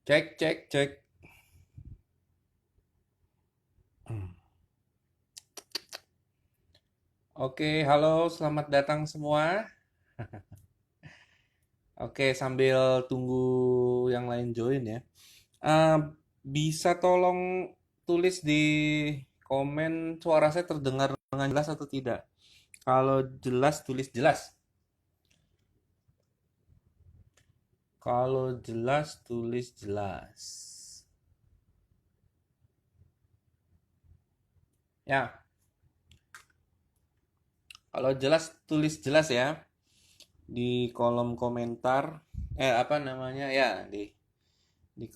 Cek, cek, cek. Oke, halo, selamat datang semua. Oke, sambil tunggu yang lain join ya. Eh, Bisa tolong tulis di komen suara saya terdengar dengan jelas atau tidak? Kalau jelas, tulis jelas. Kalau jelas, tulis jelas. Ya, kalau jelas, tulis jelas ya. Di kolom komentar. Apa namanya? Ya, di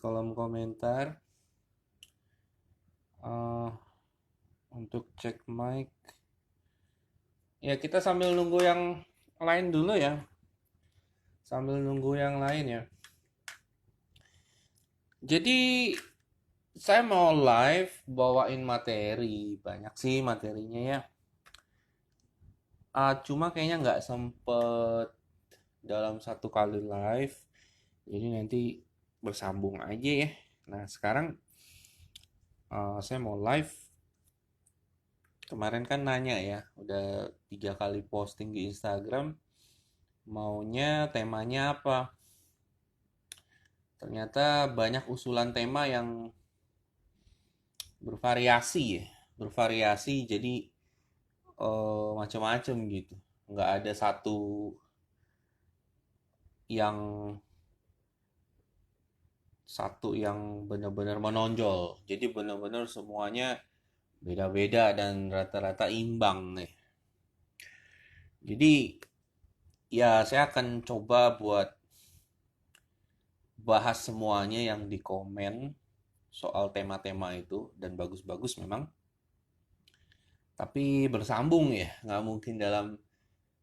kolom komentar. eh untuk cek mic. Ya, kita sambil nunggu yang lain dulu ya. Sambil nunggu yang lain ya. Jadi, saya mau live bawain materi. Banyak sih materinya ya. Cuma kayaknya nggak sempet dalam satu kali live. Jadi nanti bersambung aja ya. Nah, sekarang saya mau live. Kemarin kan nanya ya, udah 3 kali posting di Instagram. Maunya temanya apa? Ternyata banyak usulan tema yang bervariasi ya, bervariasi jadi macam-macam gitu. Nggak ada satu yang yang benar-benar menonjol. Jadi benar-benar semuanya beda-beda dan rata-rata imbang nih. Jadi ya saya akan coba buat bahas semuanya yang di komen soal tema-tema itu dan bagus-bagus memang. Tapi bersambung ya, nggak mungkin dalam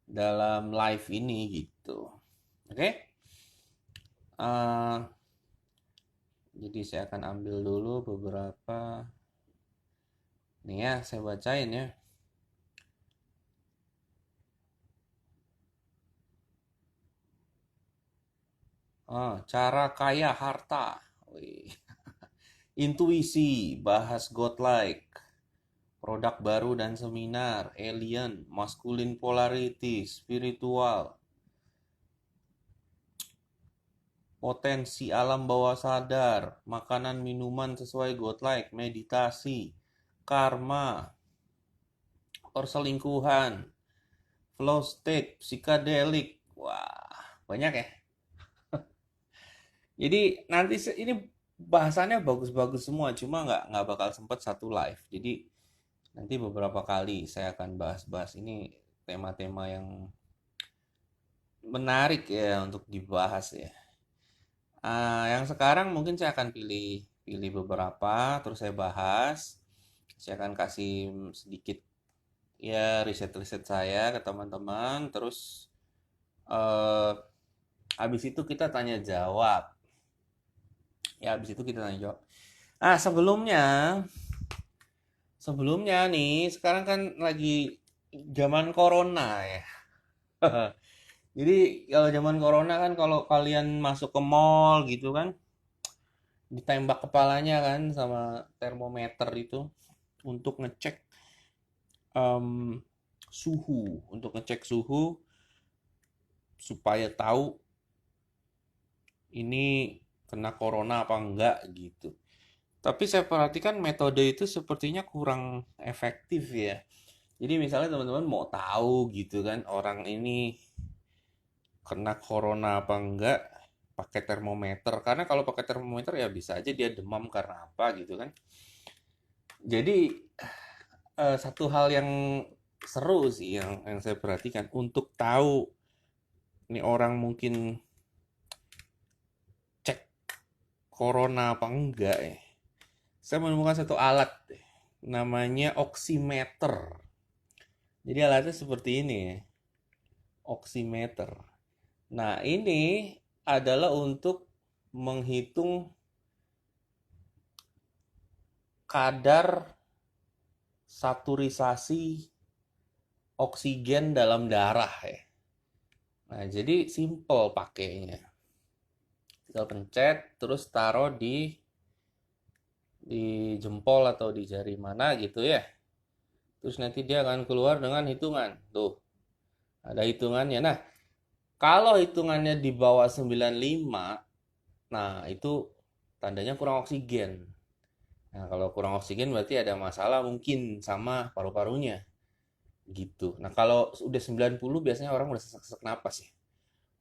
dalam live ini gitu. Oke? Eh, jadi saya akan ambil dulu beberapa. Nih ya, saya bacain ya. Cara kaya harta. Wih. Intuisi, bahas godlike, produk baru dan seminar, alien, masculine polarity, spiritual, potensi alam bawah sadar, makanan minuman sesuai godlike, meditasi, karma, perselingkuhan, flow state, psychedelic. Wah, banyak ya. Jadi nanti ini bahasannya bagus-bagus semua, cuma nggak bakal sempet satu live. Jadi nanti beberapa kali saya akan bahas-bahas ini tema-tema yang menarik ya untuk dibahas ya. Yang sekarang mungkin saya akan pilih pilih beberapa, terus saya bahas. Saya akan kasih sedikit ya riset-riset saya ke teman-teman, terus eh habis itu kita tanya jawab. Ya habis itu kita tanya jawab. Sebelumnya sebelumnya nih, sekarang kan lagi zaman corona ya. Jadi kalau zaman corona kan kalau kalian masuk ke mall gitu kan, ditembak kepalanya kan sama termometer itu untuk ngecek em, suhu, untuk ngecek suhu supaya tahu ini kena corona apa enggak gitu. Tapi saya perhatikan metode itu sepertinya kurang efektif ya. Jadi misalnya teman-teman mau tahu gitu kan orang ini kena corona apa enggak, pakai termometer. Karena kalau pakai termometer ya bisa aja dia demam karena apa gitu kan. Jadi satu hal yang seru sih yang saya perhatikan untuk tahu ini orang mungkin cek corona apa enggak ya. Saya menemukan satu alat namanya oximeter. Jadi alatnya seperti ini ya, oximeter. Nah, ini adalah untuk menghitung kadar saturisasi oksigen dalam darah ya. Nah, jadi simple pakainya. Tinggal pencet, terus taruh di jempol atau di jari mana gitu ya. Terus nanti dia akan keluar dengan hitungan. Tuh, ada hitungannya. Nah, kalau hitungannya di bawah 95, nah itu tandanya kurang oksigen. Nah, kalau kurang oksigen berarti ada masalah mungkin sama paru-parunya gitu. Nah, kalau udah 90 biasanya orang udah sesak-sesak napas ya.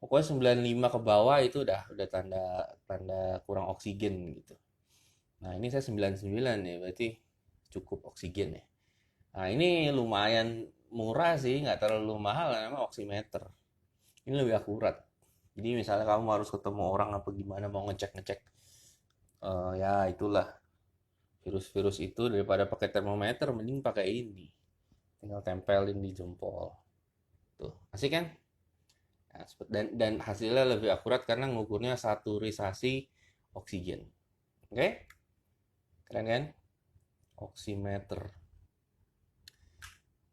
Pokoknya 95 ke bawah itu udah tanda tanda kurang oksigen gitu. Nah, ini saya 99 ya, berarti cukup oksigen ya. Nah, ini lumayan murah sih, nggak terlalu mahal, namanya oximeter. Ini lebih akurat. Jadi misalnya kamu harus ketemu orang apa gimana mau ngecek-ngecek, ya itulah virus-virus itu daripada pakai termometer, mending pakai ini. Tinggal tempelin di jempol. Tuh, asik kan? Nah, dan hasilnya lebih akurat karena ngukurnya saturisasi oksigen. Oke? Keren kan? Oximeter.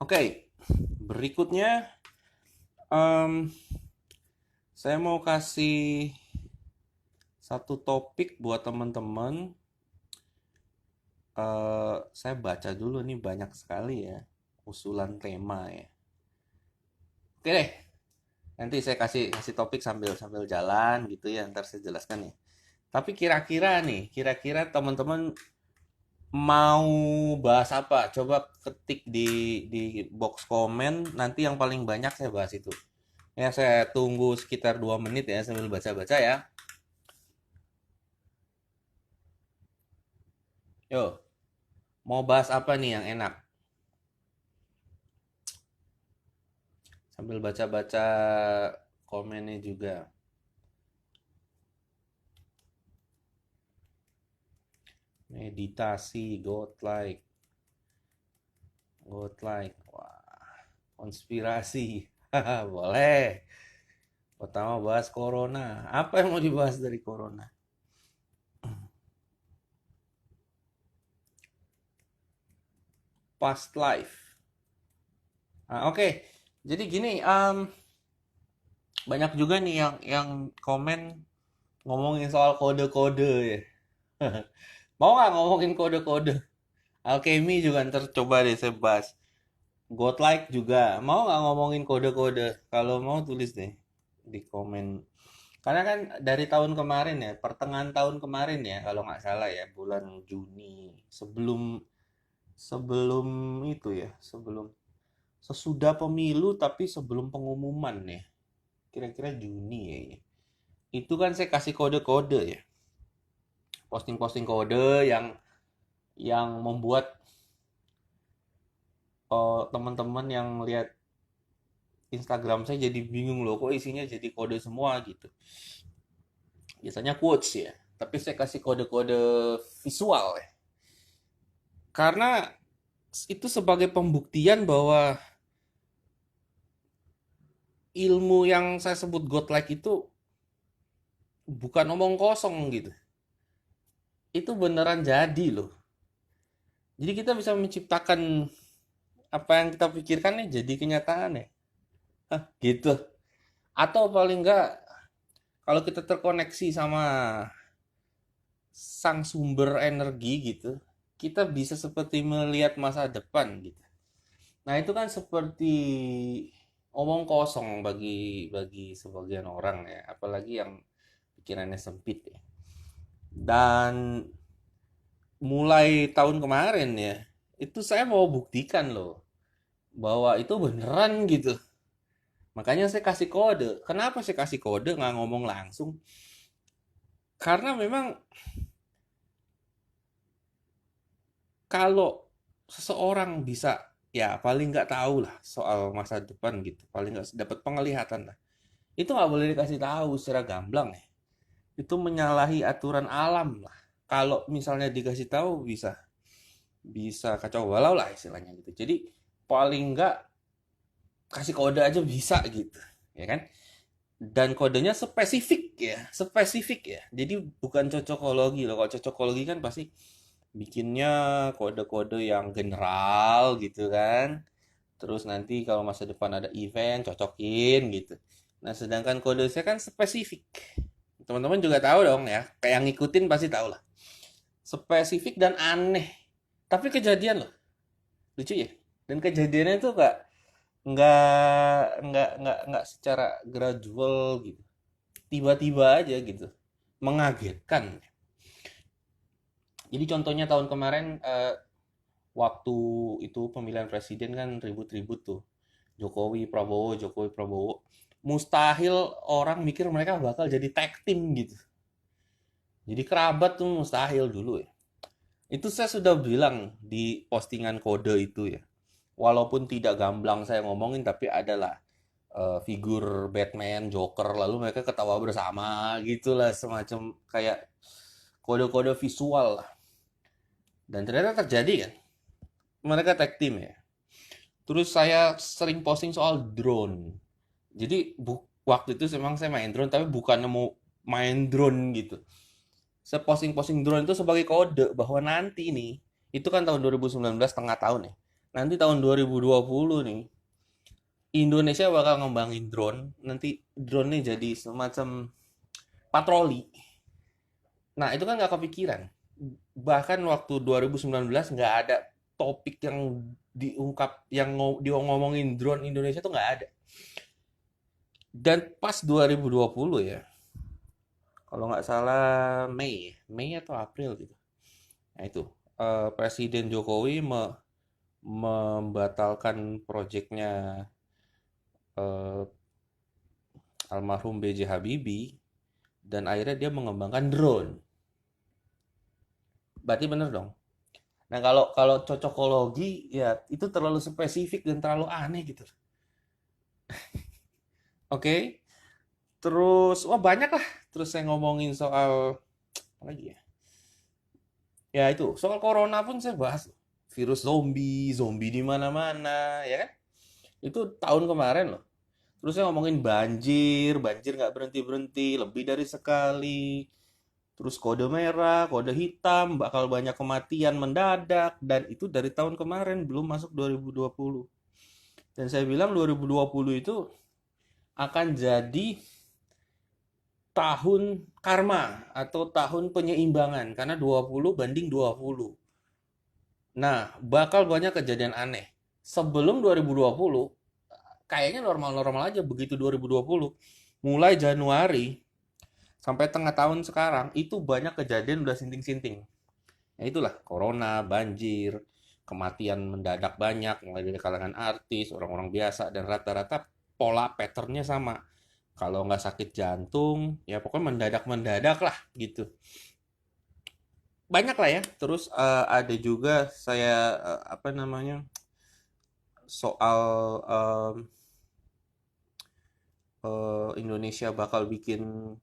Oke, berikutnya em, saya mau kasih satu topik buat teman-teman. Saya baca dulu nih banyak sekali ya usulan tema ya. Oke deh, nanti saya kasih kasih topik sambil sambil jalan gitu ya. Ntar saya jelaskan ya. Tapi kira-kira nih, kira-kira teman-teman mau bahas apa? Coba ketik di box komen. Nanti yang paling banyak saya bahas itu. Ya, saya tunggu sekitar 2 menit ya sambil baca-baca ya. Yo, mau bahas apa nih yang enak? Sambil baca-baca komennya juga. Meditasi, godlike. Wah, konspirasi. Boleh. Pertama bahas corona. Apa yang mau dibahas dari corona? Past life. Nah, oke. Jadi gini, banyak juga nih yang komen ngomongin soal kode-kode ya. Mau nggak ngomongin kode-kode? Alchemy juga ntar coba deh saya bahas. Godlike juga. Mau nggak ngomongin kode-kode? Kalau mau tulis deh di komen. Karena kan dari tahun kemarin ya, pertengahan tahun kemarin ya, kalau nggak salah ya, bulan Juni. Sebelum sebelum itu ya, sesudah pemilu tapi sebelum pengumuman ya. Kira-kira Juni ya. Itu kan saya kasih kode-kode ya. Posting-posting kode yang membuat teman-teman yang lihat Instagram saya jadi bingung loh, kok isinya jadi kode semua gitu. Biasanya quotes ya, tapi saya kasih kode-kode visual ya. Karena itu sebagai pembuktian bahwa ilmu yang saya sebut godlike itu bukan omong kosong gitu. Itu beneran jadi loh. Jadi kita bisa menciptakan apa yang kita pikirkan nih jadi kenyataan ya. Hah, gitu. Atau paling enggak kalau kita terkoneksi sama sang sumber energi gitu, kita bisa seperti melihat masa depan gitu. Nah, itu kan seperti omong kosong bagi bagi sebagian orang ya, apalagi yang pikirannya sempit ya. Dan mulai tahun kemarin ya, itu saya mau buktikan loh bahwa itu beneran gitu. Makanya saya kasih kode. Kenapa saya kasih kode nggak ngomong langsung? Karena memang kalau seseorang bisa ya paling nggak tahu lah soal masa depan gitu, paling nggak dapat penglihatan lah. Itu nggak boleh dikasih tahu secara gamblang ya. Itu menyalahi aturan alam lah. Kalau misalnya dikasih tahu bisa bisa kacau balau lah istilahnya gitu. Jadi paling nggak kasih kode aja bisa gitu, ya kan? Dan kodenya spesifik ya. Jadi bukan cocokologi loh. Kalau cocokologi kan pasti bikinnya kode-kode yang general gitu kan. Terus nanti kalau masa depan ada event cocokin gitu. Nah, sedangkan kode saya kan spesifik. Teman-teman juga tahu dong ya, kayak yang ngikutin pasti tahu lah. Spesifik dan aneh. Tapi kejadian loh, lucu ya. Dan kejadiannya itu nggak secara gradual gitu. Tiba-tiba aja gitu. Mengagetkan. Jadi contohnya tahun kemarin waktu itu pemilihan presiden kan ribut-ribut tuh. Jokowi Prabowo. Mustahil orang mikir mereka bakal jadi tag team gitu. Jadi kerabat tuh mustahil dulu ya. Itu saya sudah bilang di postingan kode itu ya. Walaupun tidak gamblang saya ngomongin, tapi adalah figur Batman, Joker, lalu mereka ketawa bersama gitulah, semacam kayak kode-kode visual lah. Dan ternyata terjadi kan. Mereka tag team ya. Terus saya sering posting soal drone. Jadi waktu itu memang saya main drone, tapi bukan mau main drone gitu. Saya posting-posting drone itu sebagai kode bahwa nanti nih, itu kan tahun 2019 tengah tahun ya. Nanti tahun 2020 nih, Indonesia bakal ngembangin drone. Nanti drone-nya jadi semacam patroli. Nah, itu kan nggak kepikiran. Bahkan waktu 2019 nggak ada topik yang diungkap, yang ngomongin drone Indonesia tuh nggak ada. Dan pas 2020 ya, kalau nggak salah Mei atau April gitu. Nah itu Presiden Jokowi membatalkan proyeknya eh, almarhum B.J. Habibie dan akhirnya dia mengembangkan drone. Berarti bener dong. Nah kalau kalau cocokologi ya itu terlalu spesifik dan terlalu aneh gitu. Oke, terus wah banyak lah. Terus saya ngomongin soal apa lagi ya? Ya itu soal corona pun saya bahas. Virus zombie, zombie di mana-mana, ya kan? Itu tahun kemarin loh. Terus saya ngomongin banjir, banjir nggak berhenti-berhenti, lebih dari sekali. Terus kode merah, kode hitam, bakal banyak kematian mendadak. Dan itu dari tahun kemarin, belum masuk 2020. Dan saya bilang 2020 itu akan jadi tahun karma atau tahun penyeimbangan. Karena 20 banding 20. Nah, bakal banyak kejadian aneh. Sebelum 2020, kayaknya normal-normal aja begitu 2020. Mulai Januari sampai tengah tahun sekarang itu banyak kejadian udah sinting-sinting. Ya itulah corona, banjir, kematian mendadak banyak mulai dari kalangan artis, orang-orang biasa dan rata-rata pola patternnya sama. Kalau nggak sakit jantung, ya pokoknya mendadak-mendadak lah gitu. Banyak lah ya. Terus ada juga saya apa namanya soal Indonesia bakal bikin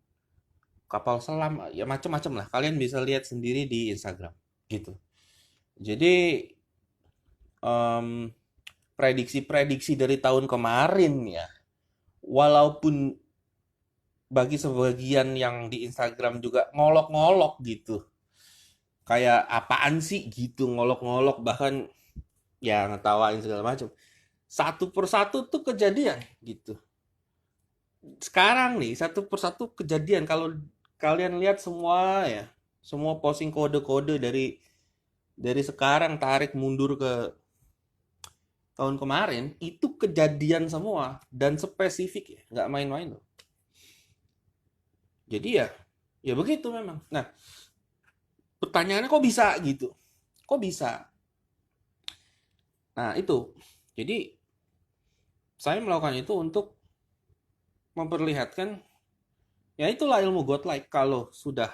kapal selam ya macam-macam lah. Kalian bisa lihat sendiri di Instagram gitu. Jadi em, prediksi-prediksi dari tahun kemarin ya, walaupun bagi sebagian yang di Instagram juga ngolok-ngolok gitu, kayak apaan sih gitu ngolok-ngolok bahkan ya ngetawain segala macam. Satu persatu tuh kejadian gitu. Sekarang nih satu persatu kejadian kalau kalian lihat semua ya, semua posting kode-kode dari sekarang tarik mundur ke tahun kemarin itu kejadian semua dan spesifik ya, nggak main-main loh. Jadi ya begitu memang. Nah, pertanyaannya kok bisa gitu? Kok bisa? Nah, itu. Jadi saya melakukan itu untuk memperlihatkan ya itulah ilmu godlike kalau sudah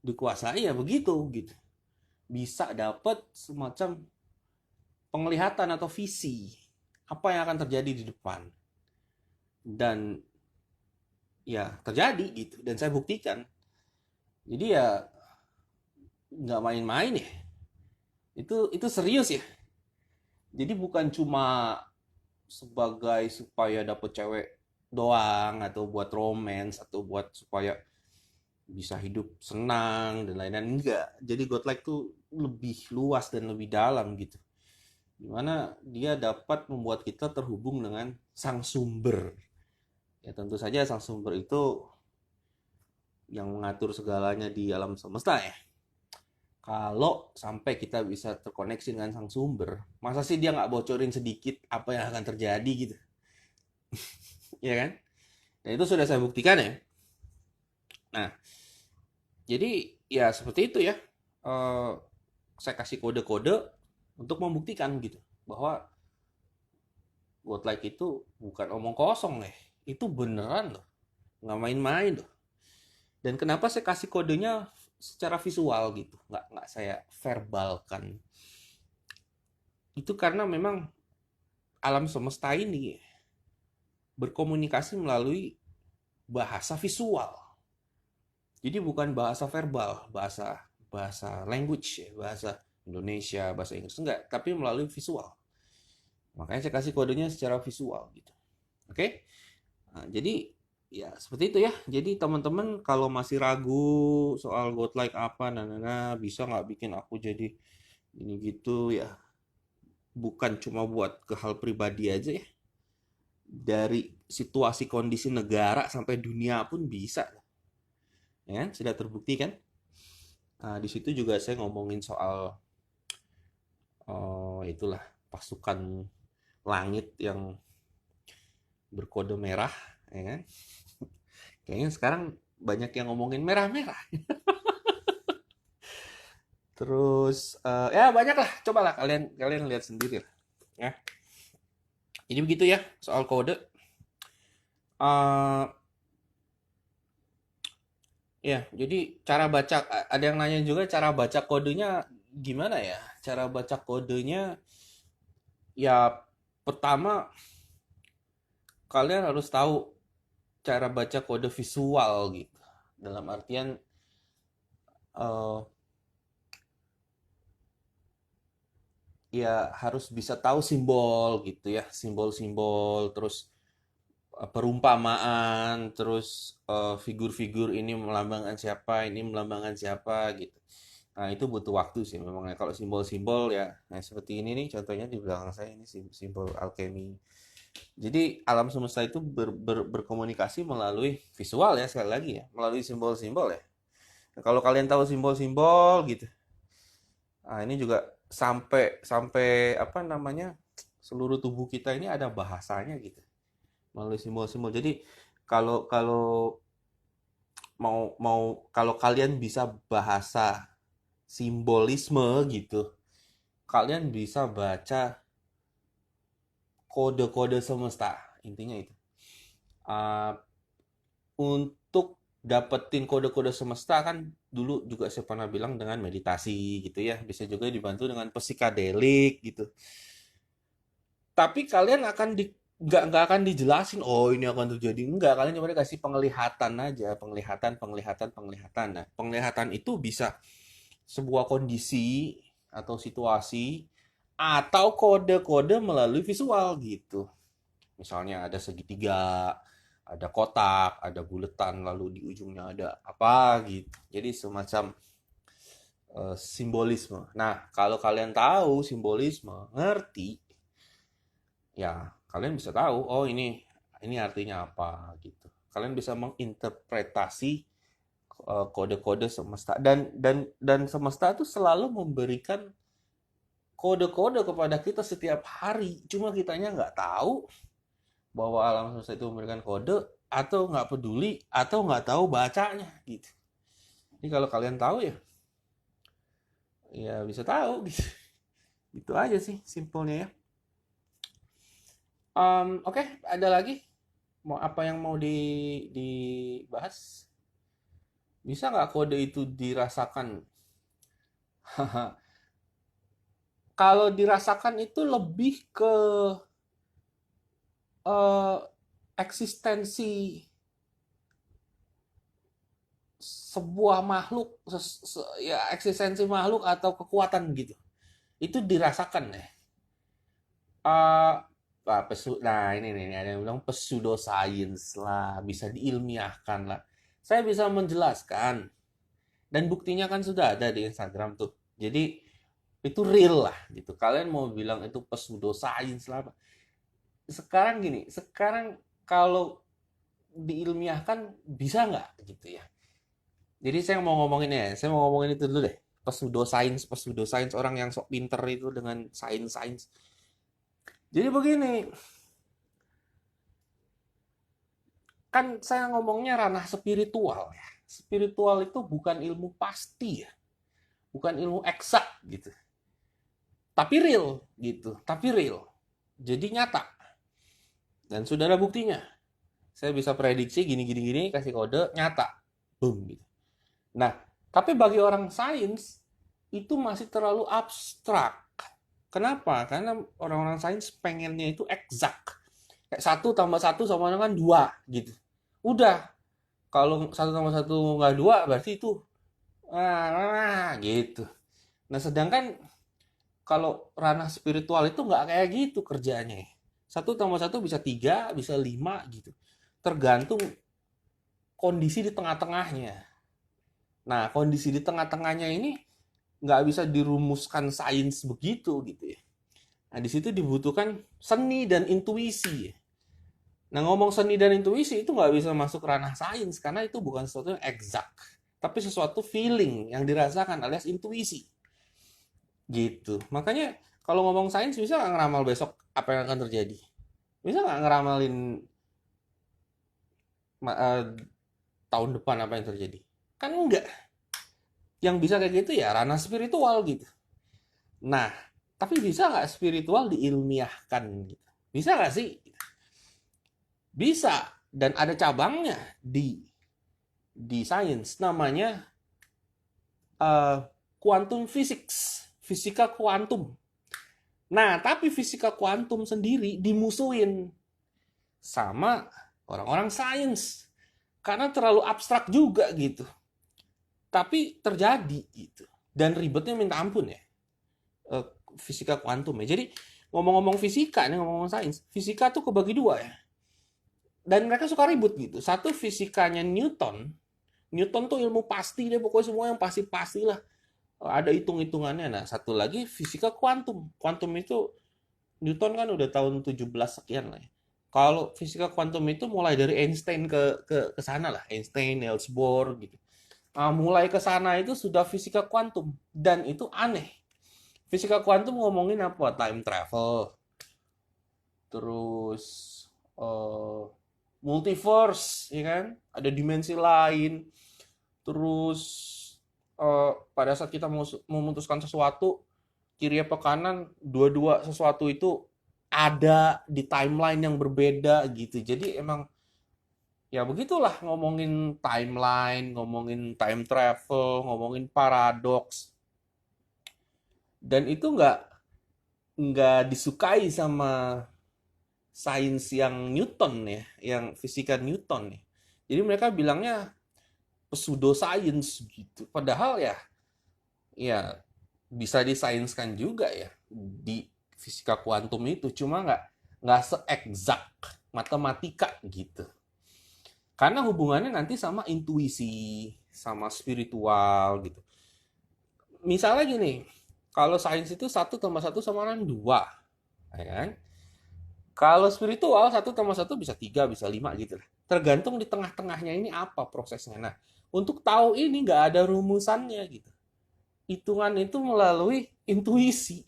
dikuasai ya begitu gitu. Bisa dapat semacam penglihatan atau visi apa yang akan terjadi di depan. Dan ya terjadi gitu dan saya buktikan. Jadi ya nggak main-main ya. Itu serius ya. Jadi bukan cuma sebagai supaya dapet cewek doang atau buat romance atau buat supaya bisa hidup senang dan lain-lain enggak. Jadi godlike tuh lebih luas dan lebih dalam gitu. Dimana dia dapat membuat kita terhubung dengan sang sumber Ya tentu saja sang sumber itu yang mengatur segalanya di alam semesta ya. Kalau sampai kita bisa terkoneksi dengan sang sumber, masa sih dia nggak bocorin sedikit apa yang akan terjadi gitu, ya kan? Dan itu sudah saya buktikan ya. Nah, jadi ya seperti itu ya. Eh, saya kasih kode-kode untuk membuktikan gitu bahwa godlike itu bukan omong kosong ya. Itu beneran loh, nggak main-main loh. Dan kenapa saya kasih kodenya secara visual gitu, nggak saya verbalkan. Itu karena memang alam semesta ini berkomunikasi melalui bahasa visual. Jadi bukan bahasa verbal, bahasa bahasa language ya, bahasa Indonesia, bahasa Inggris enggak, tapi melalui visual. Makanya saya kasih kodenya secara visual gitu. Oke? Nah, jadi ya seperti itu ya. Jadi teman-teman kalau masih ragu soal godlike apa, bisa nggak bikin aku jadi ini gitu ya. Bukan cuma buat ke hal pribadi aja ya. Dari situasi kondisi negara sampai dunia pun bisa. Ya, sudah terbukti kan? Nah, di situ juga saya ngomongin soal itulah pasukan langit yang berkode merah, ya kan? Kayaknya sekarang banyak yang ngomongin merah-merah. Terus ya banyak lah, cobalah kalian kalian lihat sendiri lah, ya. Jadi begitu ya soal kode. Eh ya, jadi cara baca ada yang nanya juga cara baca kodenya gimana ya? Cara baca kodenya ya pertama kalian harus tahu cara baca kode visual gitu. Dalam artian eh ya harus bisa tahu simbol gitu ya, simbol-simbol, terus perumpamaan, terus figur-figur ini melambangkan siapa, ini melambangkan siapa gitu. Nah, itu butuh waktu sih memangnya kalau simbol-simbol ya. Nah, seperti ini nih contohnya di belakang saya ini simbol alchemy. Jadi alam semesta itu berkomunikasi melalui visual ya sekali lagi ya, melalui simbol-simbol ya. Nah, kalau kalian tahu simbol-simbol gitu, nah ini juga sampai sampai apa namanya seluruh tubuh kita ini ada bahasanya gitu melalui simbol-simbol. Jadi kalau kalau mau mau kalau kalian bisa bahasa simbolisme gitu, kalian bisa baca kode-kode semesta. Intinya itu. Uh, untuk dapetin kode-kode semesta kan dulu juga saya pernah bilang dengan meditasi gitu ya. Bisa juga dibantu dengan psikadelik gitu. Tapi kalian akan nggak akan dijelasin oh ini akan terjadi enggak, kalian cuma dikasih penglihatan aja, penglihatan. Nah, penglihatan itu bisa sebuah kondisi atau situasi atau kode-kode melalui visual gitu. Misalnya ada segitiga, ada kotak, ada buletan, lalu di ujungnya ada apa gitu. Jadi semacam simbolisme. Nah, kalau kalian tahu simbolisme, ngerti, ya kalian bisa tahu, oh ini artinya apa gitu. Kalian bisa menginterpretasi kode-kode semesta dan semesta itu selalu memberikan kode-kode kepada kita setiap hari. Cuma kitanya nggak tahu bahwa alam semesta itu memberikan kode atau nggak peduli atau nggak tahu bacanya gitu. Jadi kalau kalian tahu ya, ya bisa tahu gitu. Itu aja sih simpelnya ya. Oke, ada lagi? Mau apa yang mau dibahas? Bisa nggak kode itu dirasakan? Kalau dirasakan itu lebih ke eh, eksistensi sebuah makhluk, ya eksistensi makhluk atau kekuatan gitu. Itu dirasakan ya. Eh, nah ini ada yang bilang pseudoscience lah, bisa diilmiahkan lah. Saya bisa menjelaskan dan buktinya kan sudah ada di Instagram tuh. Jadi itu real lah gitu. Kalian mau bilang itu pseudoscience lah apa. Sekarang gini, sekarang kalau diilmiahkan bisa nggak gitu ya. Jadi saya mau ngomongin itu dulu deh. Pseudo science orang yang sok pinter itu dengan sains. Jadi begini, kan saya ngomongnya ranah spiritual ya. Spiritual itu bukan ilmu pasti ya, bukan ilmu eksak gitu. Tapi real gitu, tapi real. Jadi nyata dan sudah ada buktinya. Saya bisa prediksi gini, kasih kode nyata. Boom gitu. Nah, tapi bagi orang sains itu masih terlalu abstrak. Kenapa? Karena orang-orang sains pengennya itu exact. Kayak satu tambah satu sama dengan dua gitu. Udah, kalau satu tambah satu nggak dua berarti itu gitu. Nah, sedangkan kalau ranah spiritual itu nggak kayak gitu kerjanya. Satu tambah satu bisa tiga, bisa lima gitu. Tergantung kondisi di tengah-tengahnya. Nah, kondisi di tengah-tengahnya ini nggak bisa dirumuskan sains begitu gitu ya. Nah, di situ dibutuhkan seni dan intuisi ya. Nah, ngomong seni dan intuisi itu nggak bisa masuk ranah sains karena itu bukan sesuatu yang exact, tapi sesuatu feeling yang dirasakan alias intuisi gitu. Makanya kalau ngomong sains bisa nggak ngeramal besok apa yang akan terjadi? Bisa nggak ngeramalin eh, tahun depan apa yang terjadi? Kan enggak. Yang bisa kayak gitu ya ranah spiritual gitu. Nah, tapi bisa nggak spiritual diilmiahkan gitu? Bisa nggak sih? Bisa. Dan ada cabangnya di sains namanya quantum physics, fisika kuantum. Nah, tapi fisika kuantum sendiri dimusuhin sama orang-orang sains karena terlalu abstrak juga gitu. Tapi terjadi gitu. Dan ribetnya minta ampun ya. eh, Fisika kuantum ya. Jadi ngomong-ngomong fisika nih, ngomong-ngomong sains, fisika tuh kebagi dua ya. Dan mereka suka ribut gitu. Satu fisikanya Newton. Newton tuh ilmu pasti deh, pokoknya semua yang pasti-pasti lah. Ada hitung-hitungannya. Nah, satu lagi fisika kuantum. Kuantum itu Newton kan udah tahun 17 sekian lah ya. Kalau fisika kuantum itu mulai dari Einstein ke sana lah, Einstein, Niels Bohr gitu. Nah, mulai ke sana itu sudah fisika kuantum dan itu aneh. Fisika kuantum ngomongin apa? Time travel, terus uh, multiverse, ya kan? Ada dimensi lain. Terus pada saat kita memutuskan sesuatu, kiri apa kanan, dua-dua sesuatu itu ada di timeline yang berbeda gitu. Jadi emang ya begitulah ngomongin timeline, ngomongin time travel, ngomongin paradoks. Dan itu nggak disukai sama sains yang Newton ya, yang fisika Newton ya. Jadi mereka bilangnya pseudoscience gitu. Padahal ya bisa disainskan juga ya di fisika kuantum itu, cuma nggak se-exact matematika gitu. Karena hubungannya nanti sama intuisi, sama spiritual gitu. Misalnya gini, kalau sains itu satu tambah satu sama dengan dua, ya kan? Kalau spiritual satu tambah satu bisa tiga, bisa lima gitu lah. Tergantung di tengah-tengahnya ini apa prosesnya. Nah, untuk tahu ini nggak ada rumusannya gitu. Hitungan itu melalui intuisi.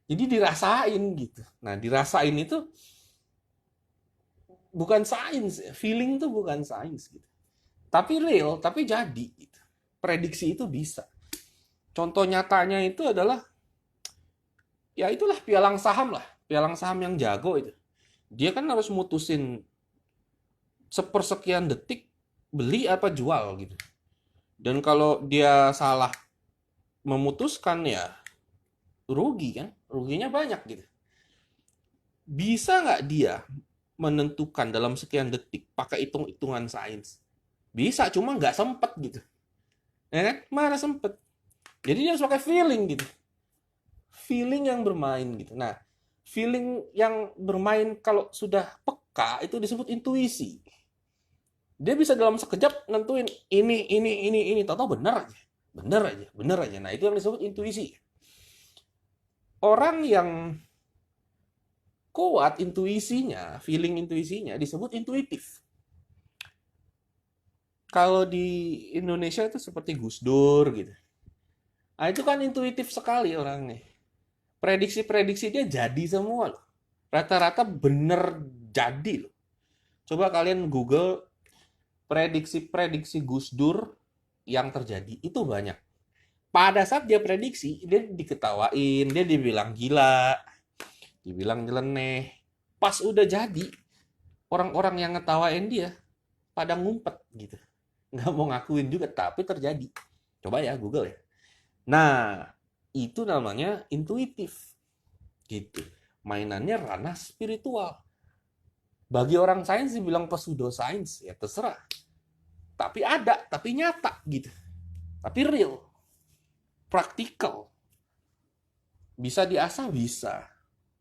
Jadi dirasain gitu. Nah, dirasain itu bukan sains, feeling itu bukan sains gitu. Tapi real, tapi jadi gitu. Prediksi itu bisa. Contoh nyatanya itu adalah ya itulah pialang saham lah. Pialang saham yang jago itu. Dia kan harus mutusin sepersekian detik beli apa jual gitu. Dan kalau dia salah memutuskan ya rugi kan, ruginya banyak gitu. Bisa nggak dia menentukan dalam sekian detik pakai hitung-hitungan sains? Bisa, cuma nggak sempet gitu. Ya kan? Mana sempet. Jadi dia harus pakai feeling gitu. Feeling yang bermain gitu. Nah, feeling yang bermain kalau sudah peka itu disebut intuisi. Dia bisa dalam sekejap nentuin ini. Tahu-tahu bener aja. Bener aja. Nah, itu yang disebut intuisi. Orang yang kuat intuisinya, feeling intuisinya disebut intuitif. Kalau di Indonesia itu seperti Gus Dur gitu. Nah, itu kan intuitif sekali orangnya. Prediksi-prediksi dia jadi semua loh. Rata-rata bener jadi loh. Coba kalian Google prediksi-prediksi Gus Dur yang terjadi. Itu banyak. Pada saat dia prediksi, dia diketawain, dia dibilang gila, dibilang nyeleneh. Pas udah jadi, orang-orang yang ngetawain dia pada ngumpet gitu. Nggak mau ngakuin juga, tapi terjadi. Coba ya, Google ya. Nah, itu namanya intuitif gitu. Mainannya ranah spiritual. Bagi orang sains dibilang pseudosains, ya terserah. Tapi ada, tapi nyata gitu. Tapi real, praktikal. Bisa diasah, bisa.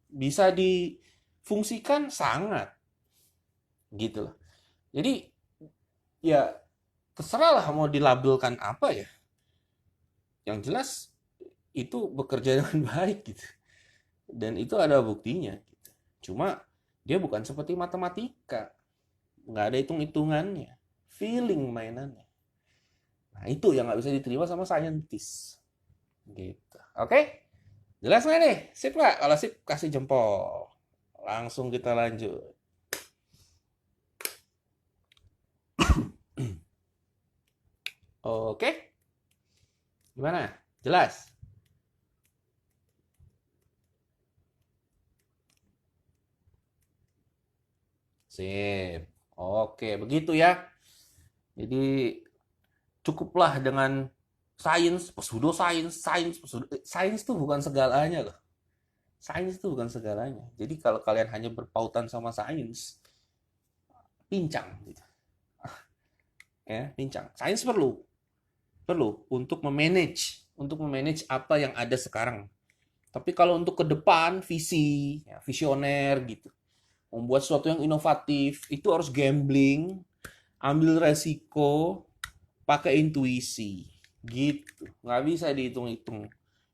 Bisa difungsikan, sangat. Gitu loh. Jadi, ya terserah lah mau dilabelkan apa ya. Yang jelas, itu bekerja dengan baik gitu. Dan itu ada buktinya. Gitu. Cuma, dia bukan seperti matematika. Nggak ada hitung-hitungannya. Feeling mainannya. Nah, itu yang nggak bisa diterima sama saintis. Gitu. Oke? Jelas nggak nih? Sip nggak? Kalau sip, kasih jempol. Langsung kita lanjut. Oke? Gimana? Jelas? Sip. Oke, begitu ya. Jadi cukuplah dengan sains, pseudosains, sains, sains itu bukan segalanya loh. Sains itu bukan segalanya. Jadi kalau kalian hanya berpautan sama sains, pincang gitu. Ya, pincang. Sains perlu untuk memanage apa yang ada sekarang. Tapi kalau untuk ke depan visi, ya, visioner gitu. Membuat sesuatu yang inovatif, itu harus gambling, ambil resiko, pakai intuisi. Gitu. Nggak bisa dihitung-hitung,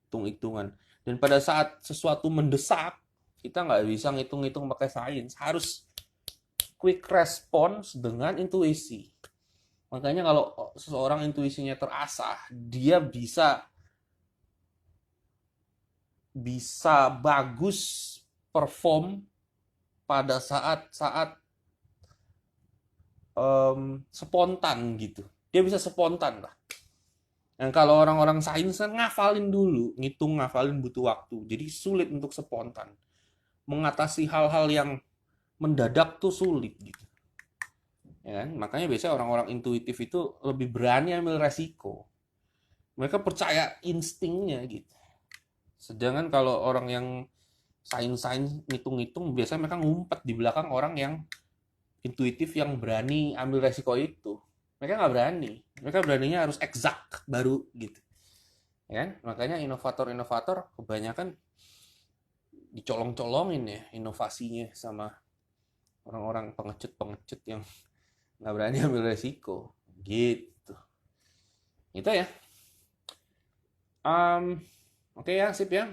hitung-hitungan. Dan pada saat sesuatu mendesak, kita nggak bisa ngitung-ngitung pakai sains. Harus quick response dengan intuisi. Makanya kalau seseorang intuisinya terasah, dia bisa bisa bagus perform pada saat-saat spontan gitu. Dia bisa spontan lah. Dan kalau orang-orang sains kan ngafalin dulu, ngitung ngafalin butuh waktu. Jadi sulit untuk spontan. Mengatasi hal-hal yang mendadak tuh sulit gitu. Ya kan? Makanya biasanya orang-orang intuitif itu lebih berani ambil resiko. Mereka percaya instingnya gitu. Sedangkan kalau orang yang sains-sains ngitung-ngitung, biasanya mereka ngumpet di belakang orang yang intuitif yang berani ambil resiko itu. Mereka nggak berani. Mereka beraninya harus exact baru gitu. Ya kan? Makanya inovator-inovator kebanyakan dicolong-colongin ya inovasinya sama orang-orang pengecut-pengecut yang nggak berani ambil resiko. Gitu. Itu ya. Oke ya, sip ya.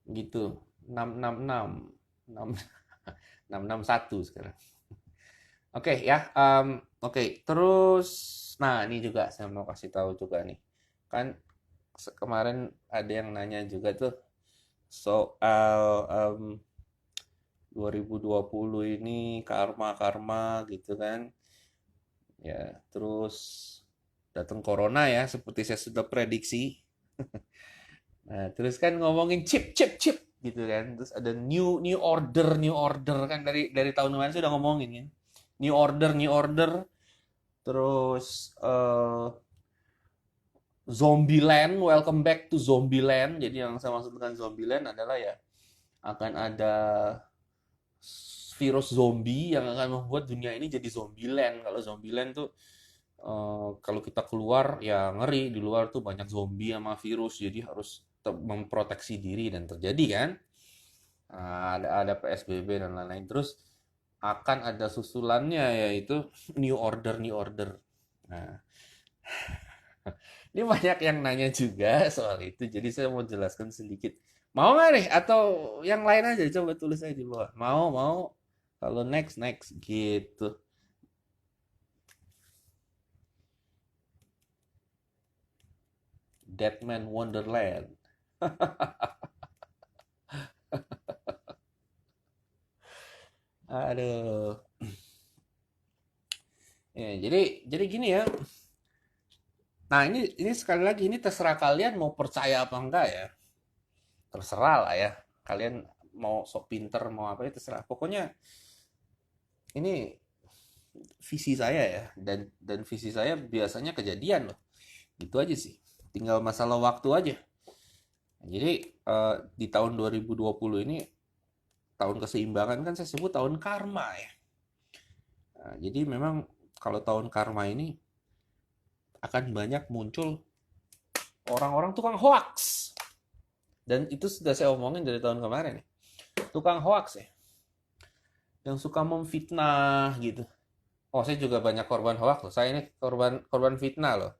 Gitu. 666. 661 sekarang. Oke ya. Oke, terus nah ini juga saya mau kasih tahu juga nih. Kan kemarin ada yang nanya juga tuh soal 2020 ini karma-karma gitu kan. Ya, terus datang corona ya seperti saya sudah prediksi. Nah, terus kan ngomongin chip gitu kan. Terus ada new order kan dari tahun kemarin sudah ngomongin kan. New order. Terus Zombieland, welcome back to Zombieland. Jadi yang saya maksud dengan Zombieland adalah ya akan ada virus zombie yang akan membuat dunia ini jadi Zombieland. Kalau Zombieland tuh kalau kita keluar ya ngeri, di luar tuh banyak zombie sama virus, jadi harus memproteksi diri dan terjadi kan. Nah, ada PSBB dan lain-lain. Terus akan ada susulannya yaitu new order. Nah, ini banyak yang nanya juga soal itu, jadi saya mau jelaskan sedikit. Mau nggak nih? Atau yang lain aja? Coba tulis aja di bawah. Mau, mau. Kalau next, next gitu. Dead Man Wonderland. Aduh. Ya, jadi gini ya. Nah, ini sekali lagi ini terserah kalian mau percaya apa enggak ya. Terserah lah ya. Kalian mau sok pinter mau apa itu terserah. Pokoknya ini visi saya ya, dan visi saya biasanya kejadian loh. Gitu aja sih. Tinggal masalah waktu aja. Jadi di tahun 2020 ini tahun keseimbangan kan saya sebut tahun karma ya. Nah, jadi memang kalau tahun karma ini akan banyak muncul orang-orang tukang hoax. Dan itu sudah saya omongin dari tahun kemarin ya. Tukang hoax ya. Yang suka memfitnah gitu. Oh, saya juga banyak korban hoax loh. Saya ini korban korban fitnah loh.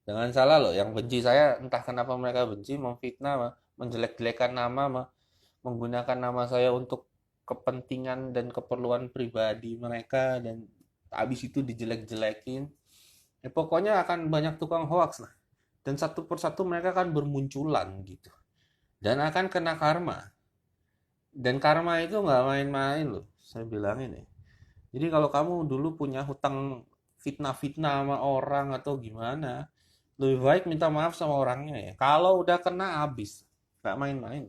Jangan salah loh, yang benci saya entah kenapa mereka benci, memfitnah, menjelek-jelekan nama, menggunakan nama saya untuk kepentingan dan keperluan pribadi mereka dan habis itu dijelek-jelekin. Ya, pokoknya akan banyak tukang hoax lah. Dan satu persatu mereka akan bermunculan gitu. Dan akan kena karma. Dan karma itu nggak main-main loh, saya bilangin ya. Jadi kalau kamu dulu punya hutang fitnah-fitnah sama orang atau gimana, lebih baik minta maaf sama orangnya ya. Kalau udah kena habis, nggak main-main.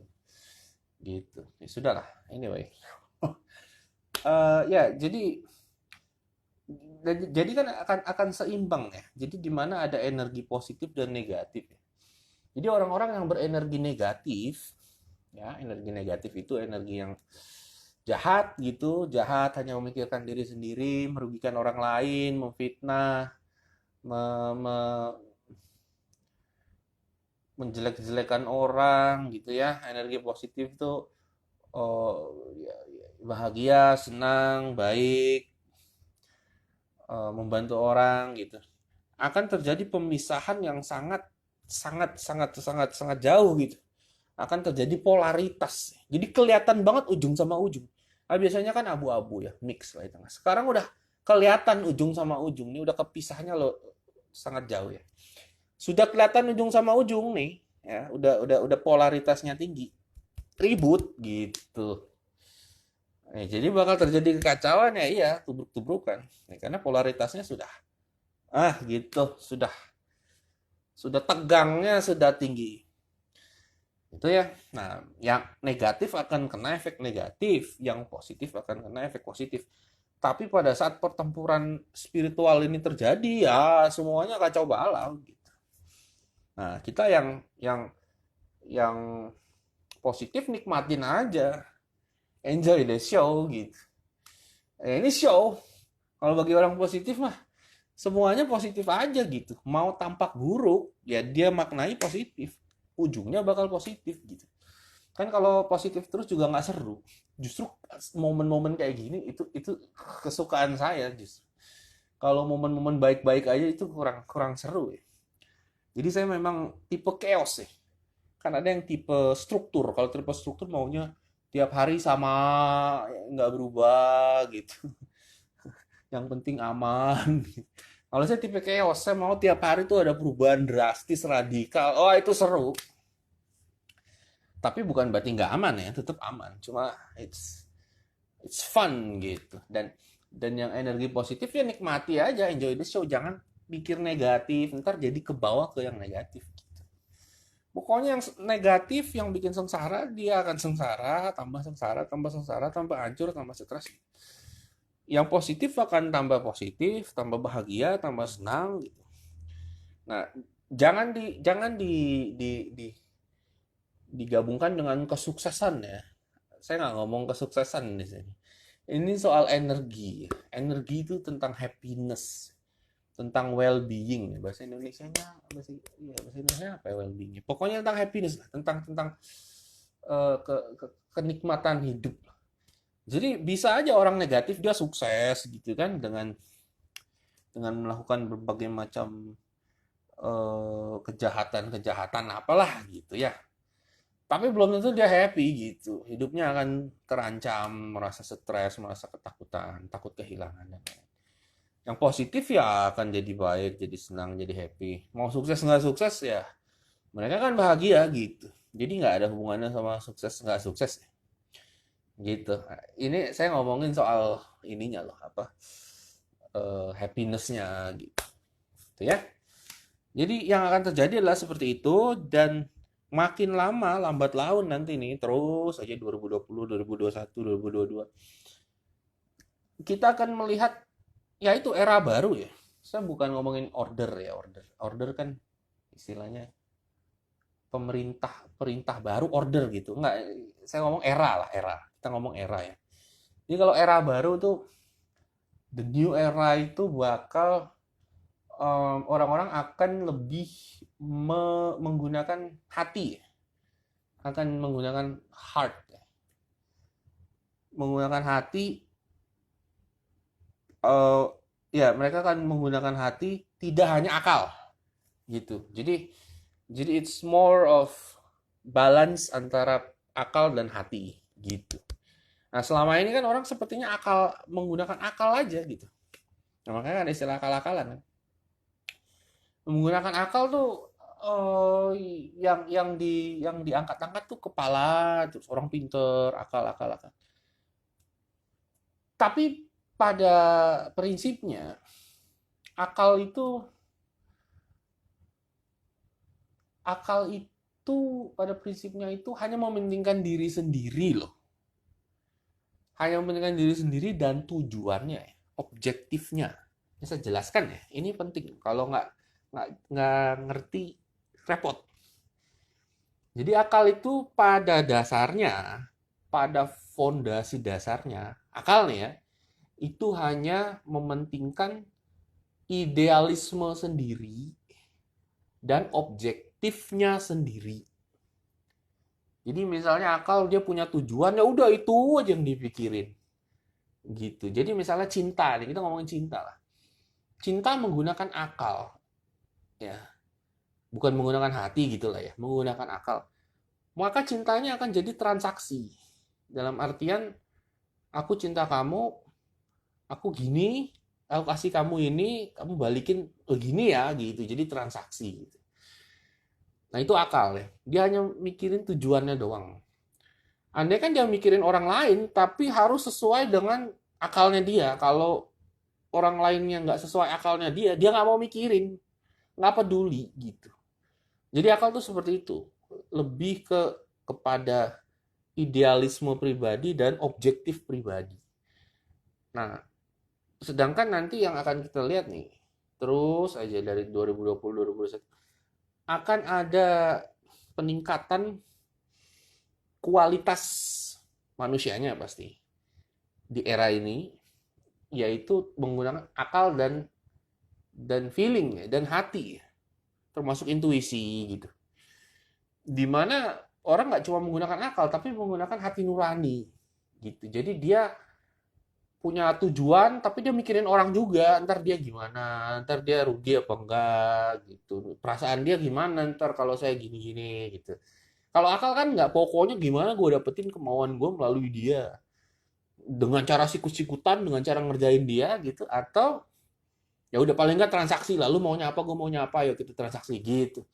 Gitu. Ya sudahlah, anyway. Ya, jadi kan akan seimbang ya. Jadi di mana ada energi positif dan negatif ya. Jadi orang-orang yang berenergi negatif, ya energi negatif itu energi yang jahat gitu, jahat hanya memikirkan diri sendiri, merugikan orang lain, memfitnah, me, me, menjelek-jelekan orang gitu ya. Energi positif tuh ya, bahagia, senang, baik, membantu orang gitu. Akan terjadi pemisahan yang sangat sangat sangat sangat sangat jauh gitu. Akan terjadi polaritas. Jadi kelihatan banget ujung sama ujung. Nah, biasanya kan abu-abu ya, mix lah itu. Sekarang udah kelihatan ujung sama ujung. Ini udah kepisahnya loh sangat jauh ya. Sudah kelihatan ujung sama ujung nih, ya, udah polaritasnya tinggi. Ribut gitu. Jadi bakal terjadi kekacauan ya, iya, tubruk-tubrukan. Karena polaritasnya sudah gitu, sudah tegangnya sudah tinggi. Itu ya. Nah, yang negatif akan kena efek negatif, yang positif akan kena efek positif. Tapi pada saat pertempuran spiritual ini terjadi, ya semuanya kacau balau gitu. Nah, kita yang positif nikmatin aja, enjoy the show gitu. Ini show. Kalau bagi orang positif mah semuanya positif aja gitu. Mau tampak buruk, ya dia maknai positif. Ujungnya bakal positif gitu. Kan kalau positif terus juga nggak seru. Justru momen-momen kayak gini itu kesukaan saya justru. Kalau momen-momen baik-baik aja itu kurang kurang seru ya. Jadi saya memang tipe chaos ya. Kan ada yang tipe struktur. Kalau tipe struktur maunya tiap hari sama, nggak berubah gitu. Yang penting aman. Kalau saya tipe chaos, saya mau tiap hari tuh ada perubahan drastis, radikal. Oh, itu seru. Tapi bukan berarti nggak aman ya, tetap aman. Cuma it's fun gitu. Dan yang energi positif ya nikmati aja, enjoy the show. Jangan pikir negatif, ntar jadi kebawa ke yang negatif. Pokoknya yang negatif yang bikin sengsara, dia akan sengsara, tambah sengsara, tambah sengsara, tambah hancur, tambah stres. Yang positif akan tambah positif, tambah bahagia, tambah senang gitu. Nah, jangan digabungkan dengan kesuksesan ya. Saya nggak ngomong kesuksesan di sini. Ini soal energi. Energi itu tentang happiness, tentang well-being. Bahasa Indonesianya, bahasa Indonesia apa ya well-being? Pokoknya tentang happiness, tentang kenikmatan hidup. Jadi bisa aja orang negatif dia sukses gitu kan dengan melakukan berbagai macam kejahatan-kejahatan apalah gitu ya. Tapi belum tentu dia happy gitu. Hidupnya akan terancam, merasa stres, merasa ketakutan, takut kehilangan dan lain. Yang positif ya akan jadi baik, jadi senang, jadi happy. Mau sukses nggak sukses ya Mereka kan bahagia gitu. Jadi nggak ada hubungannya sama sukses nggak sukses gitu. Ini saya ngomongin soal ininya loh, apa happiness-nya gitu ya. Jadi yang akan terjadi adalah seperti itu, dan makin lama lambat laun nanti nih terus aja 2020, 2021, 2022 kita akan melihat ya itu era baru ya. Saya bukan ngomongin order ya, order. Order kan istilahnya pemerintah perintah baru order gitu. Enggak, saya ngomong era lah, era. Kita ngomong era ya. Jadi kalau era baru tuh the new era itu bakal orang-orang akan lebih menggunakan hati, akan menggunakan heart, menggunakan hati. eh Ya, mereka akan menggunakan hati, tidak hanya akal gitu. Jadi it's more of balance antara akal dan hati gitu. Nah, selama ini kan orang sepertinya menggunakan akal aja gitu. Nah, makanya ada istilah akal-akalan kan. Menggunakan akal tuh yang diangkat-angkat tuh kepala, terus orang pinter, akal. Tapi pada prinsipnya akal itu akal itu pada prinsipnya itu hanya mementingkan diri sendiri loh. Hanya mementingkan diri sendiri dan tujuannya, objektifnya. Ini saya jelaskan ya. Ini penting. Kalau nggak ngerti repot. Jadi akal itu pada dasarnya, pada fondasi dasarnya, akal nih ya, itu hanya mementingkan idealisme sendiri dan objektifnya sendiri. Jadi misalnya akal dia punya tujuan, ya udah itu aja yang dipikirin. Gitu. Jadi misalnya cinta, nih kita ngomongin cinta lah. Cinta menggunakan akal, ya. Bukan menggunakan hati gitu lah ya, menggunakan akal. Maka cintanya akan jadi transaksi. Dalam artian aku cinta kamu, aku gini, aku kasih kamu ini, kamu balikin begini ya gitu. Jadi transaksi gitu. Nah, itu akal ya. Dia hanya mikirin tujuannya doang. Andai kan dia mikirin orang lain, tapi harus sesuai dengan akalnya dia. Kalau orang lainnya nggak sesuai akalnya dia nggak mau mikirin, nggak peduli gitu. Jadi akal tuh seperti itu, lebih kepada idealisme pribadi dan objektif pribadi. Nah, sedangkan nanti yang akan kita lihat nih, terus aja dari 2020 2021 akan ada peningkatan kualitas manusianya pasti di era ini, yaitu menggunakan akal dan feeling ya, dan hati, termasuk intuisi gitu. Dimana orang nggak cuma menggunakan akal, tapi menggunakan hati nurani gitu. Jadi dia punya tujuan, tapi dia mikirin orang juga. Ntar dia gimana, ntar dia rugi apa enggak gitu. Perasaan dia gimana ntar kalau saya gini-gini gitu. Kalau akal kan nggak, pokoknya gimana gue dapetin kemauan gue melalui dia. Dengan cara sikut-sikutan, dengan cara ngerjain dia gitu. Atau ya udah paling nggak transaksi lah. Lu maunya apa, gue maunya apa, yuk kita transaksi gitu.